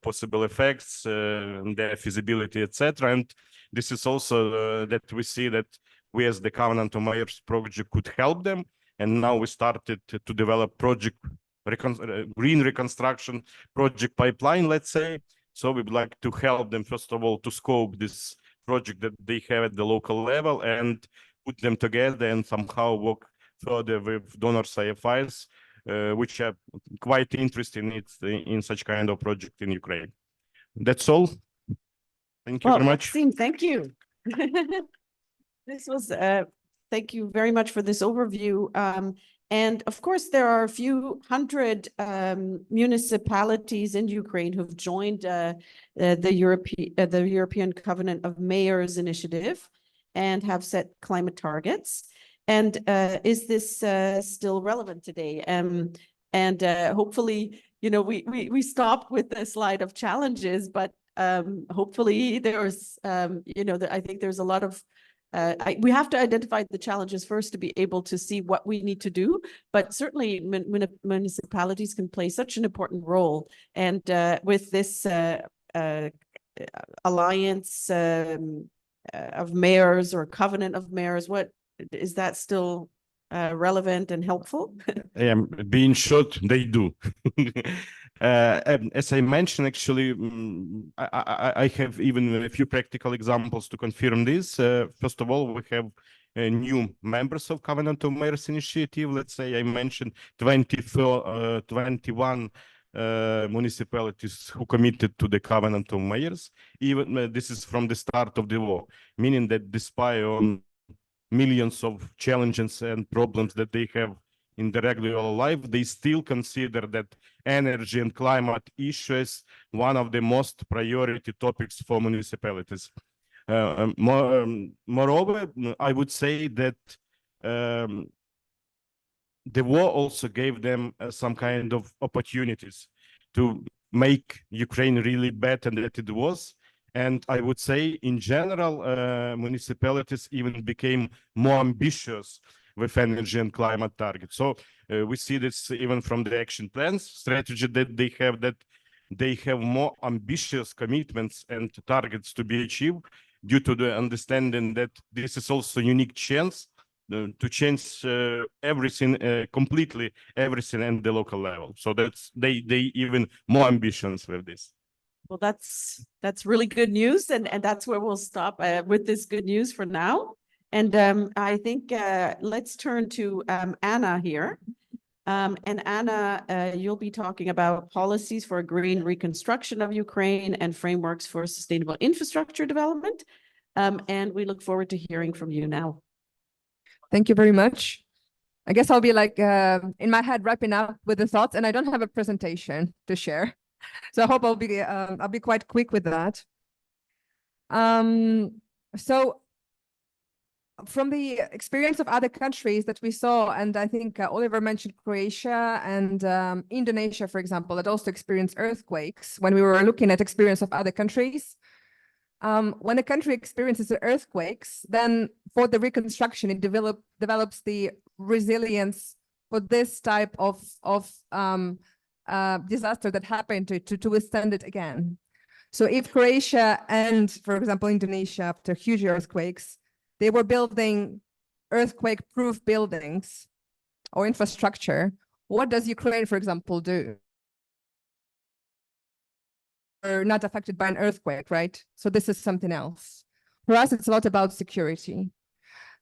Speaker 9: possible effects, their feasibility, etc. And this is also that we see that we as the Covenant of Mayors project could help them. And now we started to develop project green reconstruction project pipeline, let's say. So we would like to help them, first of all, to scope this project that they have at the local level and put them together and somehow work further with donors IFIs, which are quite interested in such kind of project in Ukraine. That's all. Thank you very much.
Speaker 1: Maxime, thank you. This was, thank you very much for this overview. And of course, there are a few hundred municipalities in Ukraine who've joined the European Covenant of Mayors initiative and have set climate targets. And is this still relevant today? And hopefully, you know, we stopped with the slide of challenges, but hopefully there's, you know, I think there's a lot of we have to identify the challenges first to be able to see what we need to do, but certainly municipalities can play such an important role. And with this alliance of mayors or covenant of mayors, what is that still relevant and helpful?
Speaker 9: Being short, they do. As I mentioned, actually, I have even a few practical examples to confirm this. First of all, we have new members of Covenant of Mayors initiative. Let's say I mentioned 21 municipalities who committed to the Covenant of Mayors. Even this is from the start of the war, meaning that despite millions of challenges and problems that they have in the regular life, they still consider that energy and climate issues one of the most priority topics for municipalities. Moreover, I would say that the war also gave them some kind of opportunities to make Ukraine really better than it was. And I would say, in general, municipalities even became more ambitious with energy and climate targets. So we see this even from the action plans strategy that they have more ambitious commitments and targets to be achieved due to the understanding that this is also a unique chance to change everything, completely everything at the local level. So that's they even more ambitious with this.
Speaker 1: Well, that's really good news, and that's where we'll stop with this good news for now. And I think let's turn to Anna here. And Anna, you'll be talking about policies for a green reconstruction of Ukraine and frameworks for sustainable infrastructure development. And we look forward to hearing from you now.
Speaker 2: Thank you very much. I guess I'll be like in my head wrapping up with the thoughts, and I don't have a presentation to share. So I hope I'll be quite quick with that. So from the experience of other countries that we saw, and I think Oliver mentioned Croatia and Indonesia, for example, that also experienced earthquakes. When we were looking at experience of other countries, when a country experiences earthquakes, then for the reconstruction, it develops the resilience for this type of disaster that happened to withstand it again. So if Croatia and, for example, Indonesia, after huge earthquakes, they were building earthquake-proof buildings or infrastructure, what does Ukraine, for example, do? Or not affected by an earthquake, right? So this is something else. For us, it's a lot about security.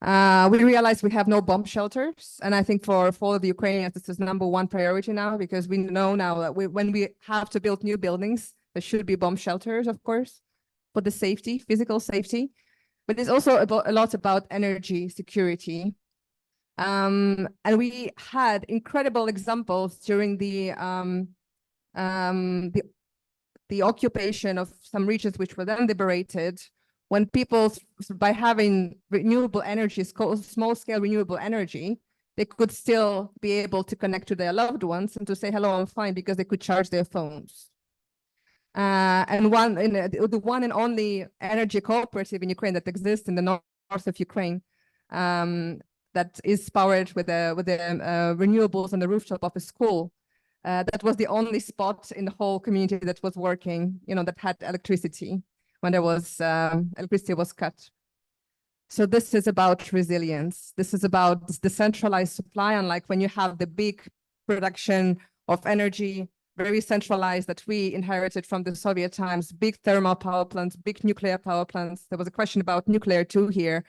Speaker 2: We realize we have no bomb shelters. And I think for all of the Ukrainians, this is #1 priority now, because we know now that when we have to build new buildings, there should be bomb shelters, of course, for the safety, physical safety. But it's also a lot about energy security. And we had incredible examples during the occupation of some regions which were then liberated, when people, by having renewable energy, small-scale renewable energy, they could still be able to connect to their loved ones and to say, hello, I'm fine, because they could charge their phones. And the one and only energy cooperative in Ukraine that exists in the north of Ukraine, that is powered with the renewables on the rooftop of a school. That was the only spot in the whole community that was working, that had electricity when there was electricity was cut. So this is about resilience. This is about decentralized supply, unlike when you have the big production of energy, very centralized, that we inherited from the Soviet times, big thermal power plants, big nuclear power plants. There was a question about nuclear too here,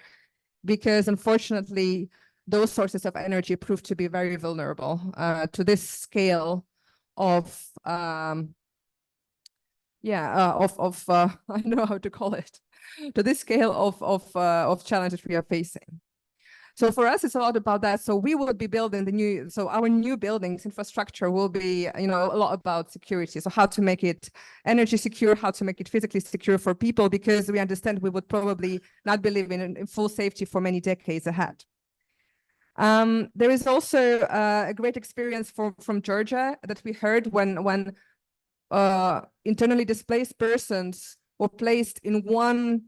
Speaker 2: because unfortunately, those sources of energy proved to be very vulnerable to this scale of I don't know how to call it, to this scale of challenges we are facing. So for us, it's a lot about that. So we would be building our new buildings infrastructure will be, a lot about security. So how to make it energy secure, how to make it physically secure for people, because we understand we would probably not be living in full safety for many decades ahead. There is also a great experience from Georgia that we heard when internally displaced persons were placed in one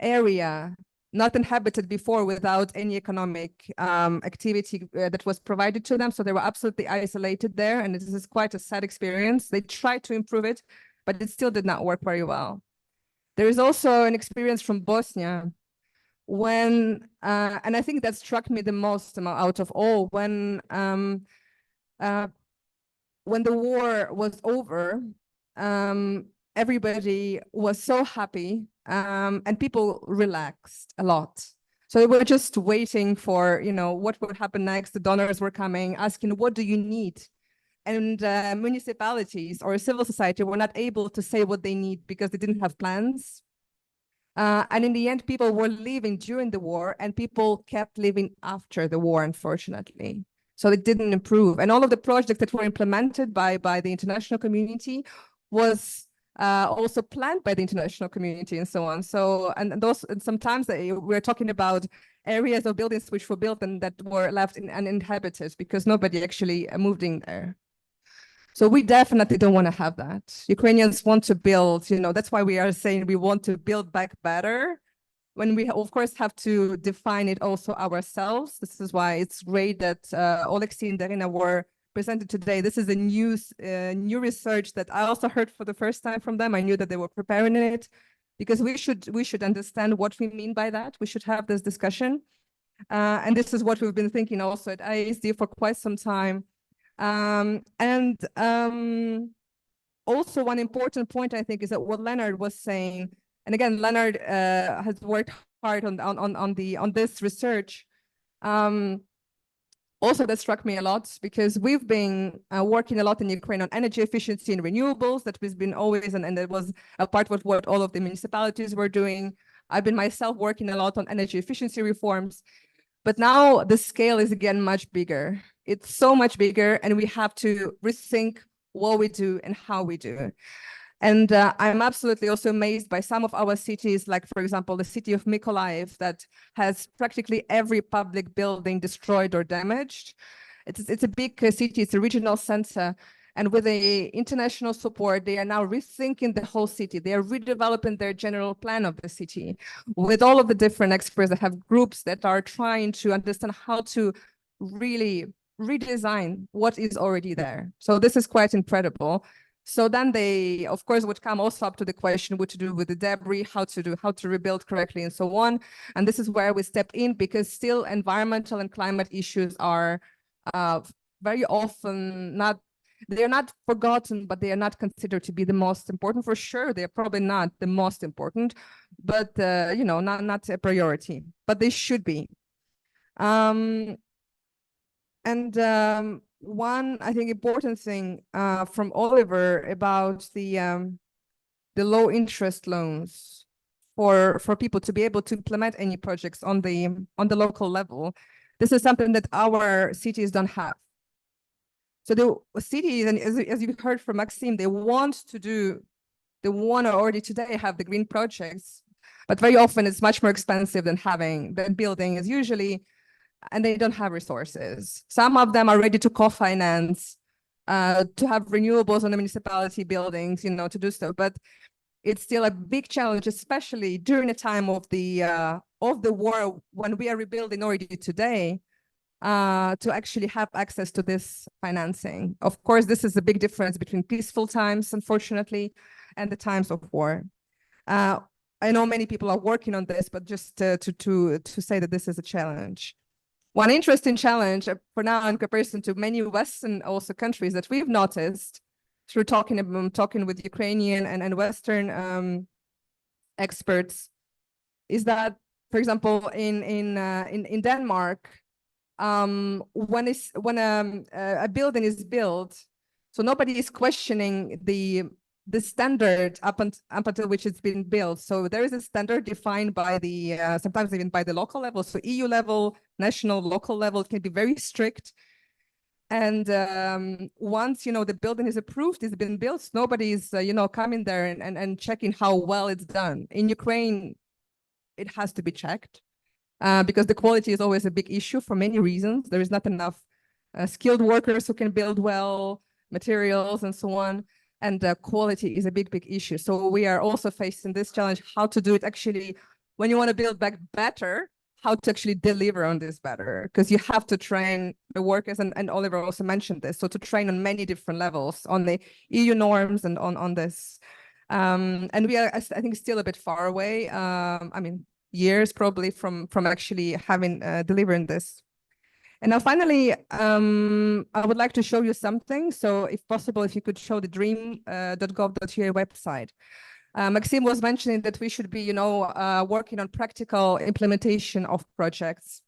Speaker 2: area, not inhabited before, without any economic activity that was provided to them. So they were absolutely isolated there. And this is quite a sad experience. They tried to improve it, but it still did not work very well. There is also an experience from Bosnia when, and I think that struck me the most out of all, when the war was over, everybody was so happy and people relaxed a lot. So they were just waiting for, what would happen next. The donors were coming, asking, what do you need? And municipalities or civil society were not able to say what they need because they didn't have plans. And in the end, people were leaving during the war and people kept living after the war, unfortunately. So it didn't improve. And all of the projects that were implemented by the international community was also planned by the international community and so on. So, and sometimes we're talking about areas of buildings which were built and that were left uninhabited because nobody actually moved in there. So we definitely don't want to have that. Ukrainians want to build, that's why we are saying we want to build back better, when we of course have to define it also ourselves. This is why it's great that Oleksiy and Darina were presented today. This is a new research that I also heard for the first time from them. I knew that they were preparing it, because we should understand what we mean by that. We should have this discussion. And this is what we've been thinking also at IASD for quite some time. Also one important point, I think, is that what Leonard was saying, and again, Leonard has worked hard on this research. Also, that struck me a lot, because we've been working a lot in Ukraine on energy efficiency and renewables. That has been always, and that was a part of what all of the municipalities were doing. I've been myself working a lot on energy efficiency reforms. But now the scale is again much bigger. It's so much bigger, and we have to rethink what we do and how we do. And I'm absolutely also amazed by some of our cities, like, for example, the city of Mykolaiv, that has practically every public building destroyed or damaged. It's a big city, it's a regional center. And with the international support, they are now rethinking the whole city. They are redeveloping their general plan of the city with all of the different experts that have groups that are trying to understand how to really redesign what is already there. So this is quite incredible. So then they, of course, would come also up to the question what to do with the debris, how to rebuild correctly, and so on. And this is where we step in, because still environmental and climate issues are very often they're not forgotten, but they are not considered to be the most important. For sure, they're probably not the most important, but not a priority, but they should be. One, I think, important thing from Oliver about the low interest loans for people to be able to implement any projects on the local level. This is something that our cities don't have. So the cities, and as you heard from Maxime, they want to already today have the green projects, but very often it's much more expensive than building is usually, and they don't have resources. Some of them are ready to co-finance to have renewables on the municipality buildings, you know, to do so. But it's still a big challenge, especially during the time of the war, when we are rebuilding already today, to actually have access to this financing. Of course, this is a big difference between peaceful times, unfortunately, and the times of war. I know many people are working on this, but just to say that this is a challenge. One interesting challenge for now in comparison to many Western also countries that we've noticed through talking with Ukrainian and Western experts is that, for example, in Denmark, when a building is built, so nobody is questioning the standard up until which it's been built. So there is a standard defined by the sometimes even by the local level. So EU level, national, local level, it can be very strict. And once, you know, the building is approved, it's been built, nobody's, you know, coming there and checking how well it's done. In Ukraine, it has to be checked because the quality is always a big issue for many reasons. There is not enough skilled workers who can build well, materials and so on. And quality is a big issue. So we are also facing this challenge, how to do it actually, when you want to build back better, how to actually deliver on this better, because you have to train the workers, and Oliver also mentioned this, so to train on many different levels, on the EU norms and on this. And we are, I think, still a bit far away. I mean, years probably from actually having delivering this. And now finally, I would like to show you something. So if possible, if you could show the dream.gov.ua website. Maxime was mentioning that we should be, you know, working on practical implementation of projects.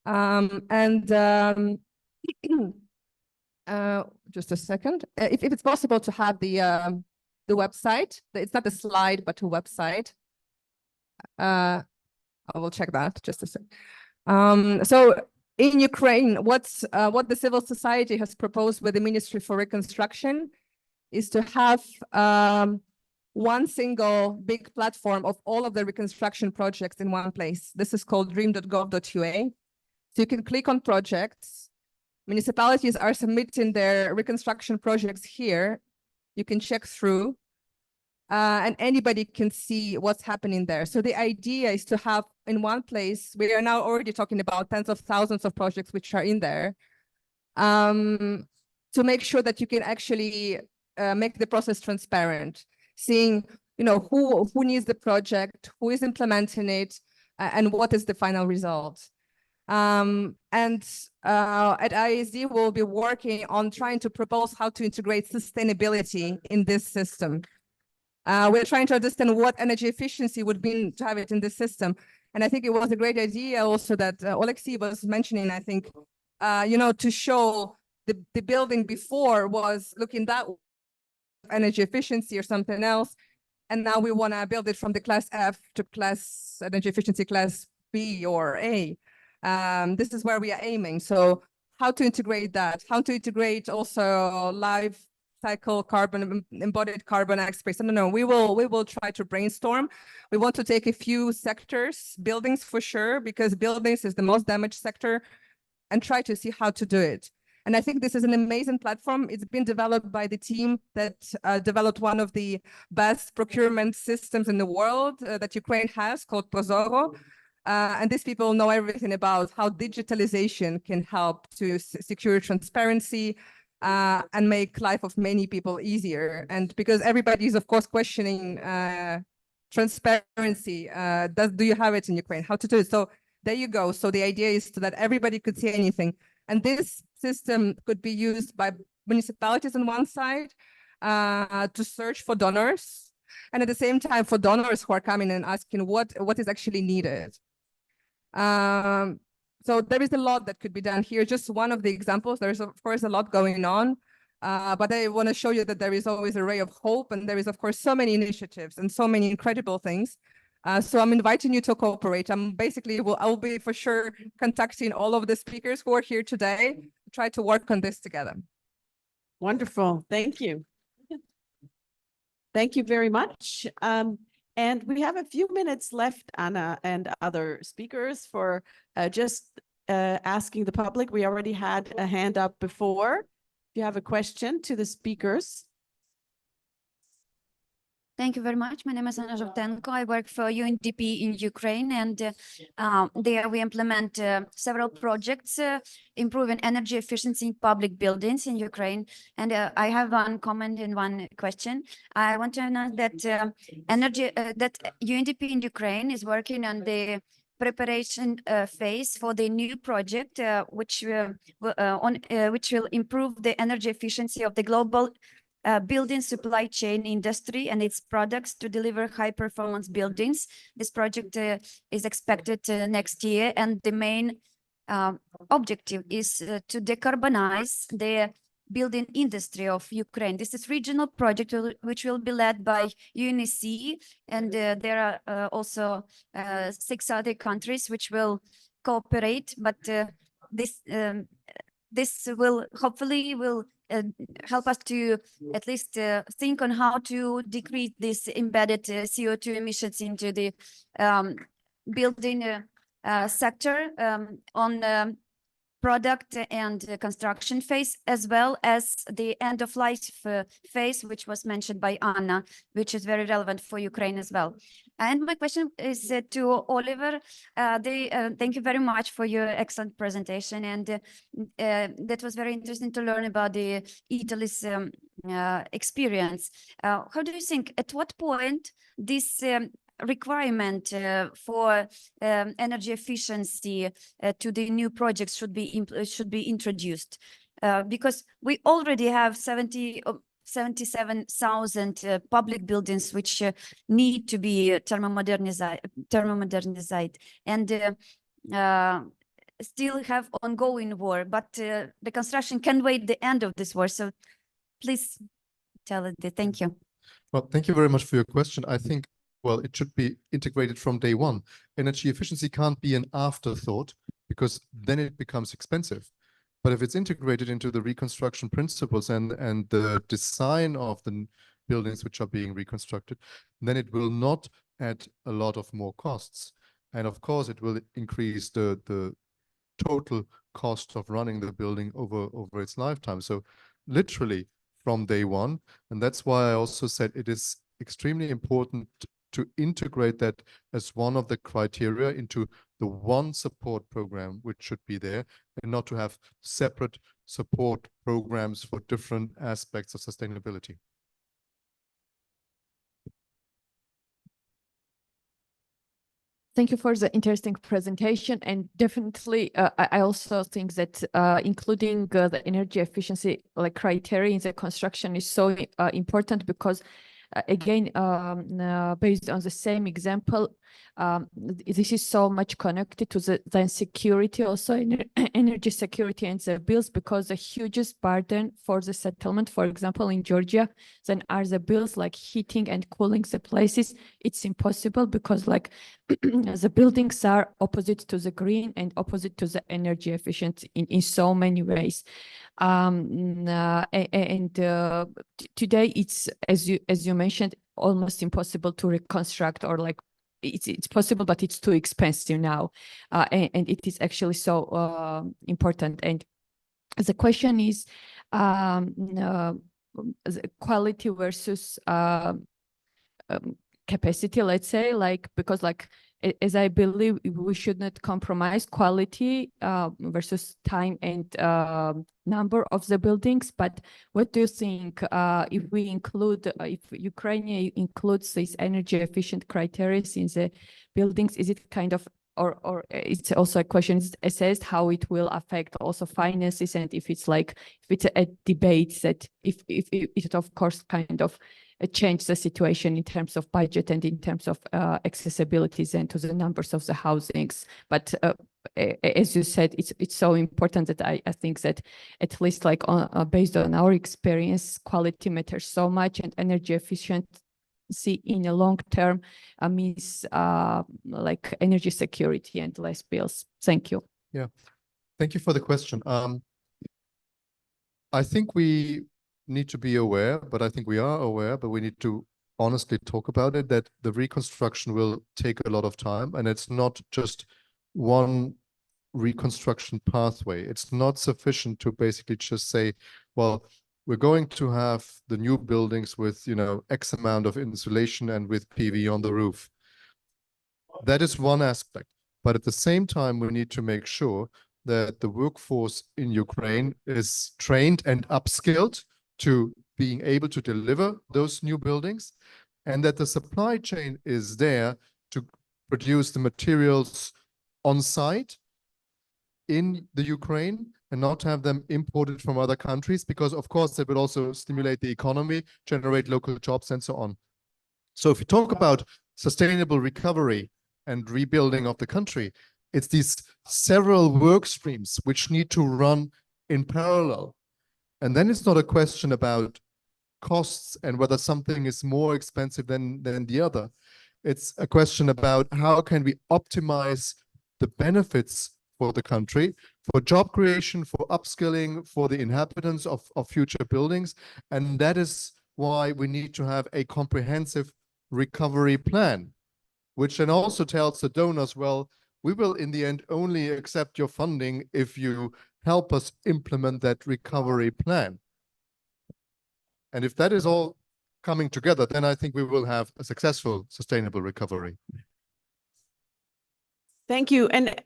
Speaker 2: Just a second, if it's possible to have the website, it's not a slide, but a website. I will check that just a second. So in Ukraine, what the civil society has proposed with the Ministry for Reconstruction is to have one single big platform of all of the reconstruction projects in one place. This is called dream.gov.ua. So you can click on projects. Municipalities are submitting their reconstruction projects here. You can check through. And anybody can see what's happening there. So the idea is to have in one place, we are now already talking about tens of thousands of projects which are in there, to make sure that you can actually make the process transparent, seeing, you know, who needs the project, who is implementing it, and what is the final result. At ISD, we'll be working on trying to propose how to integrate sustainability in this system. We're trying to understand what energy efficiency would mean to have it in this system. And I think it was a great idea also that Oleksiy was mentioning, I think, you know, to show the building before was looking that energy efficiency or something else. And now we want to build it from the class F to class energy efficiency class B or A. This is where we are aiming. So how to integrate that, how to integrate also live cycle carbon, embodied carbon aspects. I don't know, we will try to brainstorm. We want to take a few sectors, buildings for sure, because buildings is the most damaged sector, and try to see how to do it. And I think this is an amazing platform. It's been developed by the team that developed one of the best procurement systems in the world that Ukraine has, called Prozoro. And these people know everything about how digitalization can help to secure transparency, and make life of many people easier. And because everybody is, of course, questioning transparency, do you have it in Ukraine? How to do it? So there you go. So the idea is that everybody could see anything. And this system could be used by municipalities on one side to search for donors, and at the same time for donors who are coming and asking what is actually needed. So there is a lot that could be done here. Just one of the examples. There's, of course, a lot going on, but I want to show you that there is always a ray of hope, and there is, of course, so many initiatives and so many incredible things. So I'm inviting you to cooperate. I will be for sure contacting all of the speakers who are here today to try to work on this together.
Speaker 1: Wonderful. Thank you. Thank you very much. And we have a few minutes left, Anna and other speakers, for just asking the public. We already had a hand up before. you have a question to the speakers.
Speaker 11: Thank you very much. My name is Anna Zhovtenko. I work for UNDP in Ukraine, and there we implement several projects improving energy efficiency in public buildings in Ukraine. And I have one comment and one question. I want to know that that UNDP in Ukraine is working on the preparation phase for the new project, which will improve the energy efficiency of the global building supply chain industry and its products to deliver high performance buildings. This project is expected next year, and the main objective is to decarbonize the building industry of Ukraine. This is regional project which will be led by UNEC, and there are also 6 other countries which will cooperate, but this will hopefully help us to at least think on how to decrease this embedded CO2 emissions into the building sector on product and construction phase, as well as the end of life phase, which was mentioned by Anna, which is very relevant for Ukraine as well. And my question is to Oliver. Thank you very much for your excellent presentation, and that was very interesting to learn about Italy's experience. How do you think, at what point this requirement for energy efficiency to the new projects should be introduced? Because we already have 77,000 public buildings which need to be thermomodernized, and still have ongoing war, but the construction can wait the end of this war. So please tell it. Thank you.
Speaker 10: Well, thank you very much for your question. I think, well, it should be integrated from day one. Energy efficiency can't be an afterthought, because then it becomes expensive. But if it's integrated into the reconstruction principles and the design of the buildings which are being reconstructed, then it will not add a lot of more costs. And of course, it will increase the total cost of running the building over its lifetime. So literally from day one. And that's why I also said it is extremely important to integrate that as one of the criteria into the one support program which should be there, and not to have separate support programs for different aspects of sustainability.
Speaker 8: Thank you for the interesting presentation, and definitely I also think that including the energy efficiency criteria in the construction is so important, because again, based on the same example, this is so much connected to the security, also energy security and the bills, because the hugest burden for the settlement, for example, in Georgia, then are the bills like heating and cooling the places. It's impossible because the buildings are opposite to the green and opposite to the energy efficient in so many ways. Today it's, as you mentioned, almost impossible to reconstruct, or it's possible, but it's too expensive now, and it is actually so important. And the question is the quality versus capacity, let's say, because as I believe we should not compromise quality versus time and number of the buildings. But what do you think if we include, if Ukraine includes these energy efficient criteria in the buildings, is it kind of, or it's also a question assessed how it will affect also finances, and if it's a debate that if it of course kind of change the situation in terms of budget and in terms of accessibilities and to the numbers of the housings. But as you said, it's so important that I think that at least based on our experience, quality matters so much, and energy efficiency in a long term means energy security and less bills. Thank you.
Speaker 10: Yeah, thank you for the question. I think we need to be aware, but I think we are aware, but we need to honestly talk about it, that the reconstruction will take a lot of time, and it's not just one reconstruction pathway. It's not sufficient to basically just say well, we're going to have the new buildings with, X amount of insulation and with PV on the roof. That is one aspect. But at the same time, we need to make sure that the workforce in Ukraine is trained and upskilled to being able to deliver those new buildings, and that the supply chain is there to produce the materials on site in the Ukraine and not have them imported from other countries, because of course that would also stimulate the economy, generate local jobs and so on. So if you talk about sustainable recovery and rebuilding of the country, it's these several work streams which need to run in parallel. And then it's not a question about costs and whether something is more expensive than the other. It's a question about how can we optimize the benefits for the country, for job creation, for upskilling, for the inhabitants of future buildings. And that is why we need to have a comprehensive recovery plan, which then also tells the donors, well, we will in the end only accept your funding if you help us implement that recovery plan. And if that is all coming together, then I think we will have a successful, sustainable recovery.
Speaker 1: Thank you. And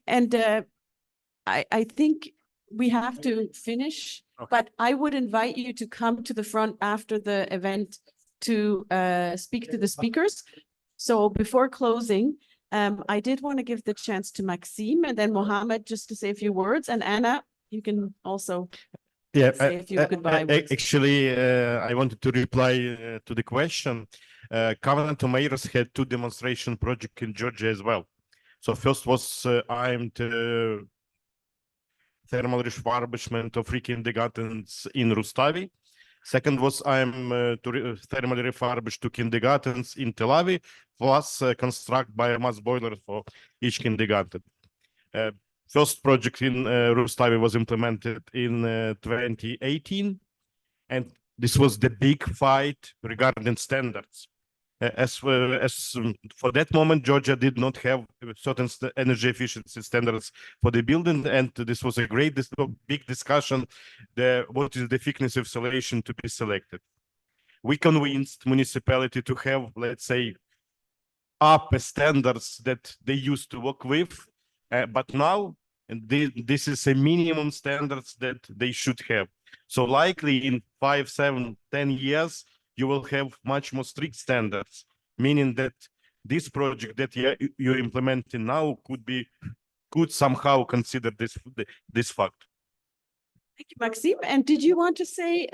Speaker 1: I think we have to finish, but I would invite you to come to the front after the event to speak to the speakers. So before closing, I did want to give the chance to Maxime and then Mohammed just to say a few words. And Anna, you can also say a few goodbye words.
Speaker 9: Actually, I wanted to reply to the question. Covenant of Mayors had 2 demonstration projects in Georgia as well. So first was aimed thermal refurbishment of 3 kindergartens in Rustavi. Second was to thermally refurbish 2 kindergartens in Tel Aviv, plus construct biomass boilers for each kindergarten. First project in Rustavi was implemented in 2018, and this was the big fight regarding standards. As for that moment, Georgia did not have certain energy efficiency standards for the building, and this was a great, big discussion. What is the thickness of insulation to be selected? We convinced municipality to have, let's say, upper standards that they used to work with, but now this is a minimum standards that they should have. So likely in 5, 7, 10 years, you will have much more strict standards, meaning that this project that you're implementing now could somehow consider this fact.
Speaker 1: Thank you, Maxime. And did you want to say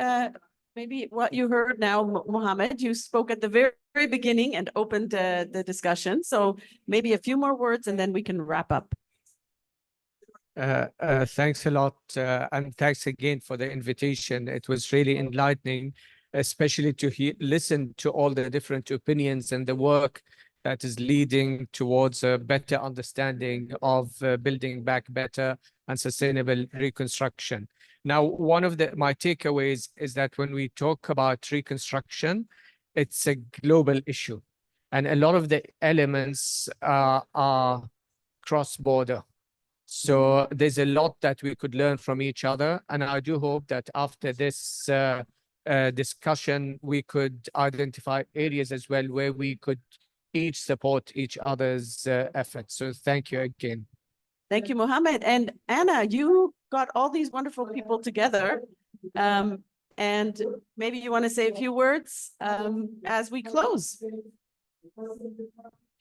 Speaker 1: maybe what you heard now, Mohammed? You spoke at the very beginning and opened the discussion. So maybe a few more words and then we can wrap up.
Speaker 3: Thanks a lot. And thanks again for the invitation. It was really enlightening, especially to listen to all the different opinions and the work that is leading towards a better understanding of building back better and sustainable reconstruction. Now, one of my takeaways is that when we talk about reconstruction, it's a global issue. And a lot of the elements are cross-border. So there's a lot that we could learn from each other. And I do hope that after this discussion, we could identify areas as well where we could each support each other's efforts. So thank you again.
Speaker 1: Thank you, Mohammed. And Anna, you got all these wonderful people together. And maybe you want to say a few words as we close.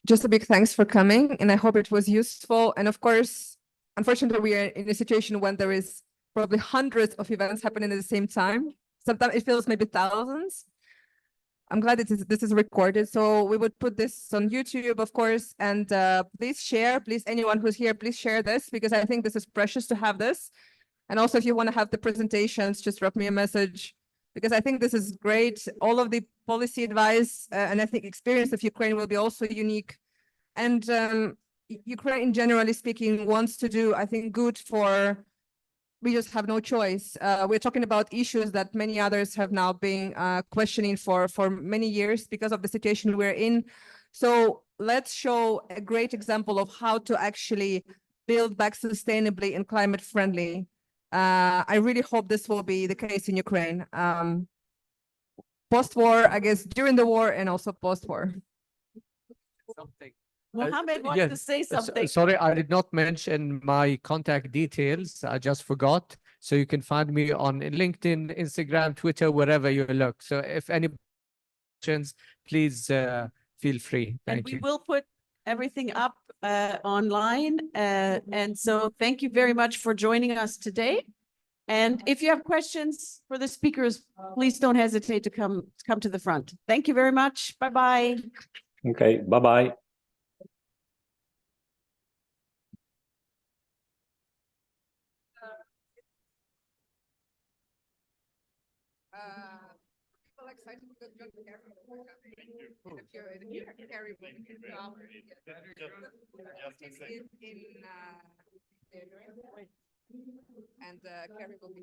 Speaker 2: Just a big thanks for coming, and I hope it was useful. And of course, unfortunately, we are in a situation when there is probably hundreds of events happening at the same time. Sometimes it feels maybe thousands. I'm glad this is recorded. So we would put this on YouTube, of course, and please share, please, anyone who's here, please share this, because I think this is precious to have this. And also, if you want to have the presentations, just drop me a message, because I think this is great. All of the policy advice and I think experience of Ukraine will be also unique. And Ukraine, generally speaking, wants to do, I think, good for, we just have no choice. We're talking about issues that many others have now been questioning for many years because of the situation we're in. So let's show a great example of how to actually build back sustainably and climate friendly. I really hope this will be the case in Ukraine. Post-war, I guess, during the war and also post-war.
Speaker 3: Something.
Speaker 1: Mohammed wants
Speaker 3: yes,
Speaker 1: to say something.
Speaker 3: Sorry, I did not mention my contact details. I just forgot. So you can find me on LinkedIn, Instagram, Twitter, wherever you look. So if any questions, please feel free.
Speaker 1: And
Speaker 3: Thank
Speaker 1: we
Speaker 3: you.
Speaker 1: will put everything up online. And so thank you very much for joining us today. And if you have questions for the speakers, please don't hesitate to come to the front. Thank you very much. Bye-bye.
Speaker 6: Okay, bye-bye.
Speaker 2: People excited because John Kerry will come in here. Kerry will in and Kerry will be.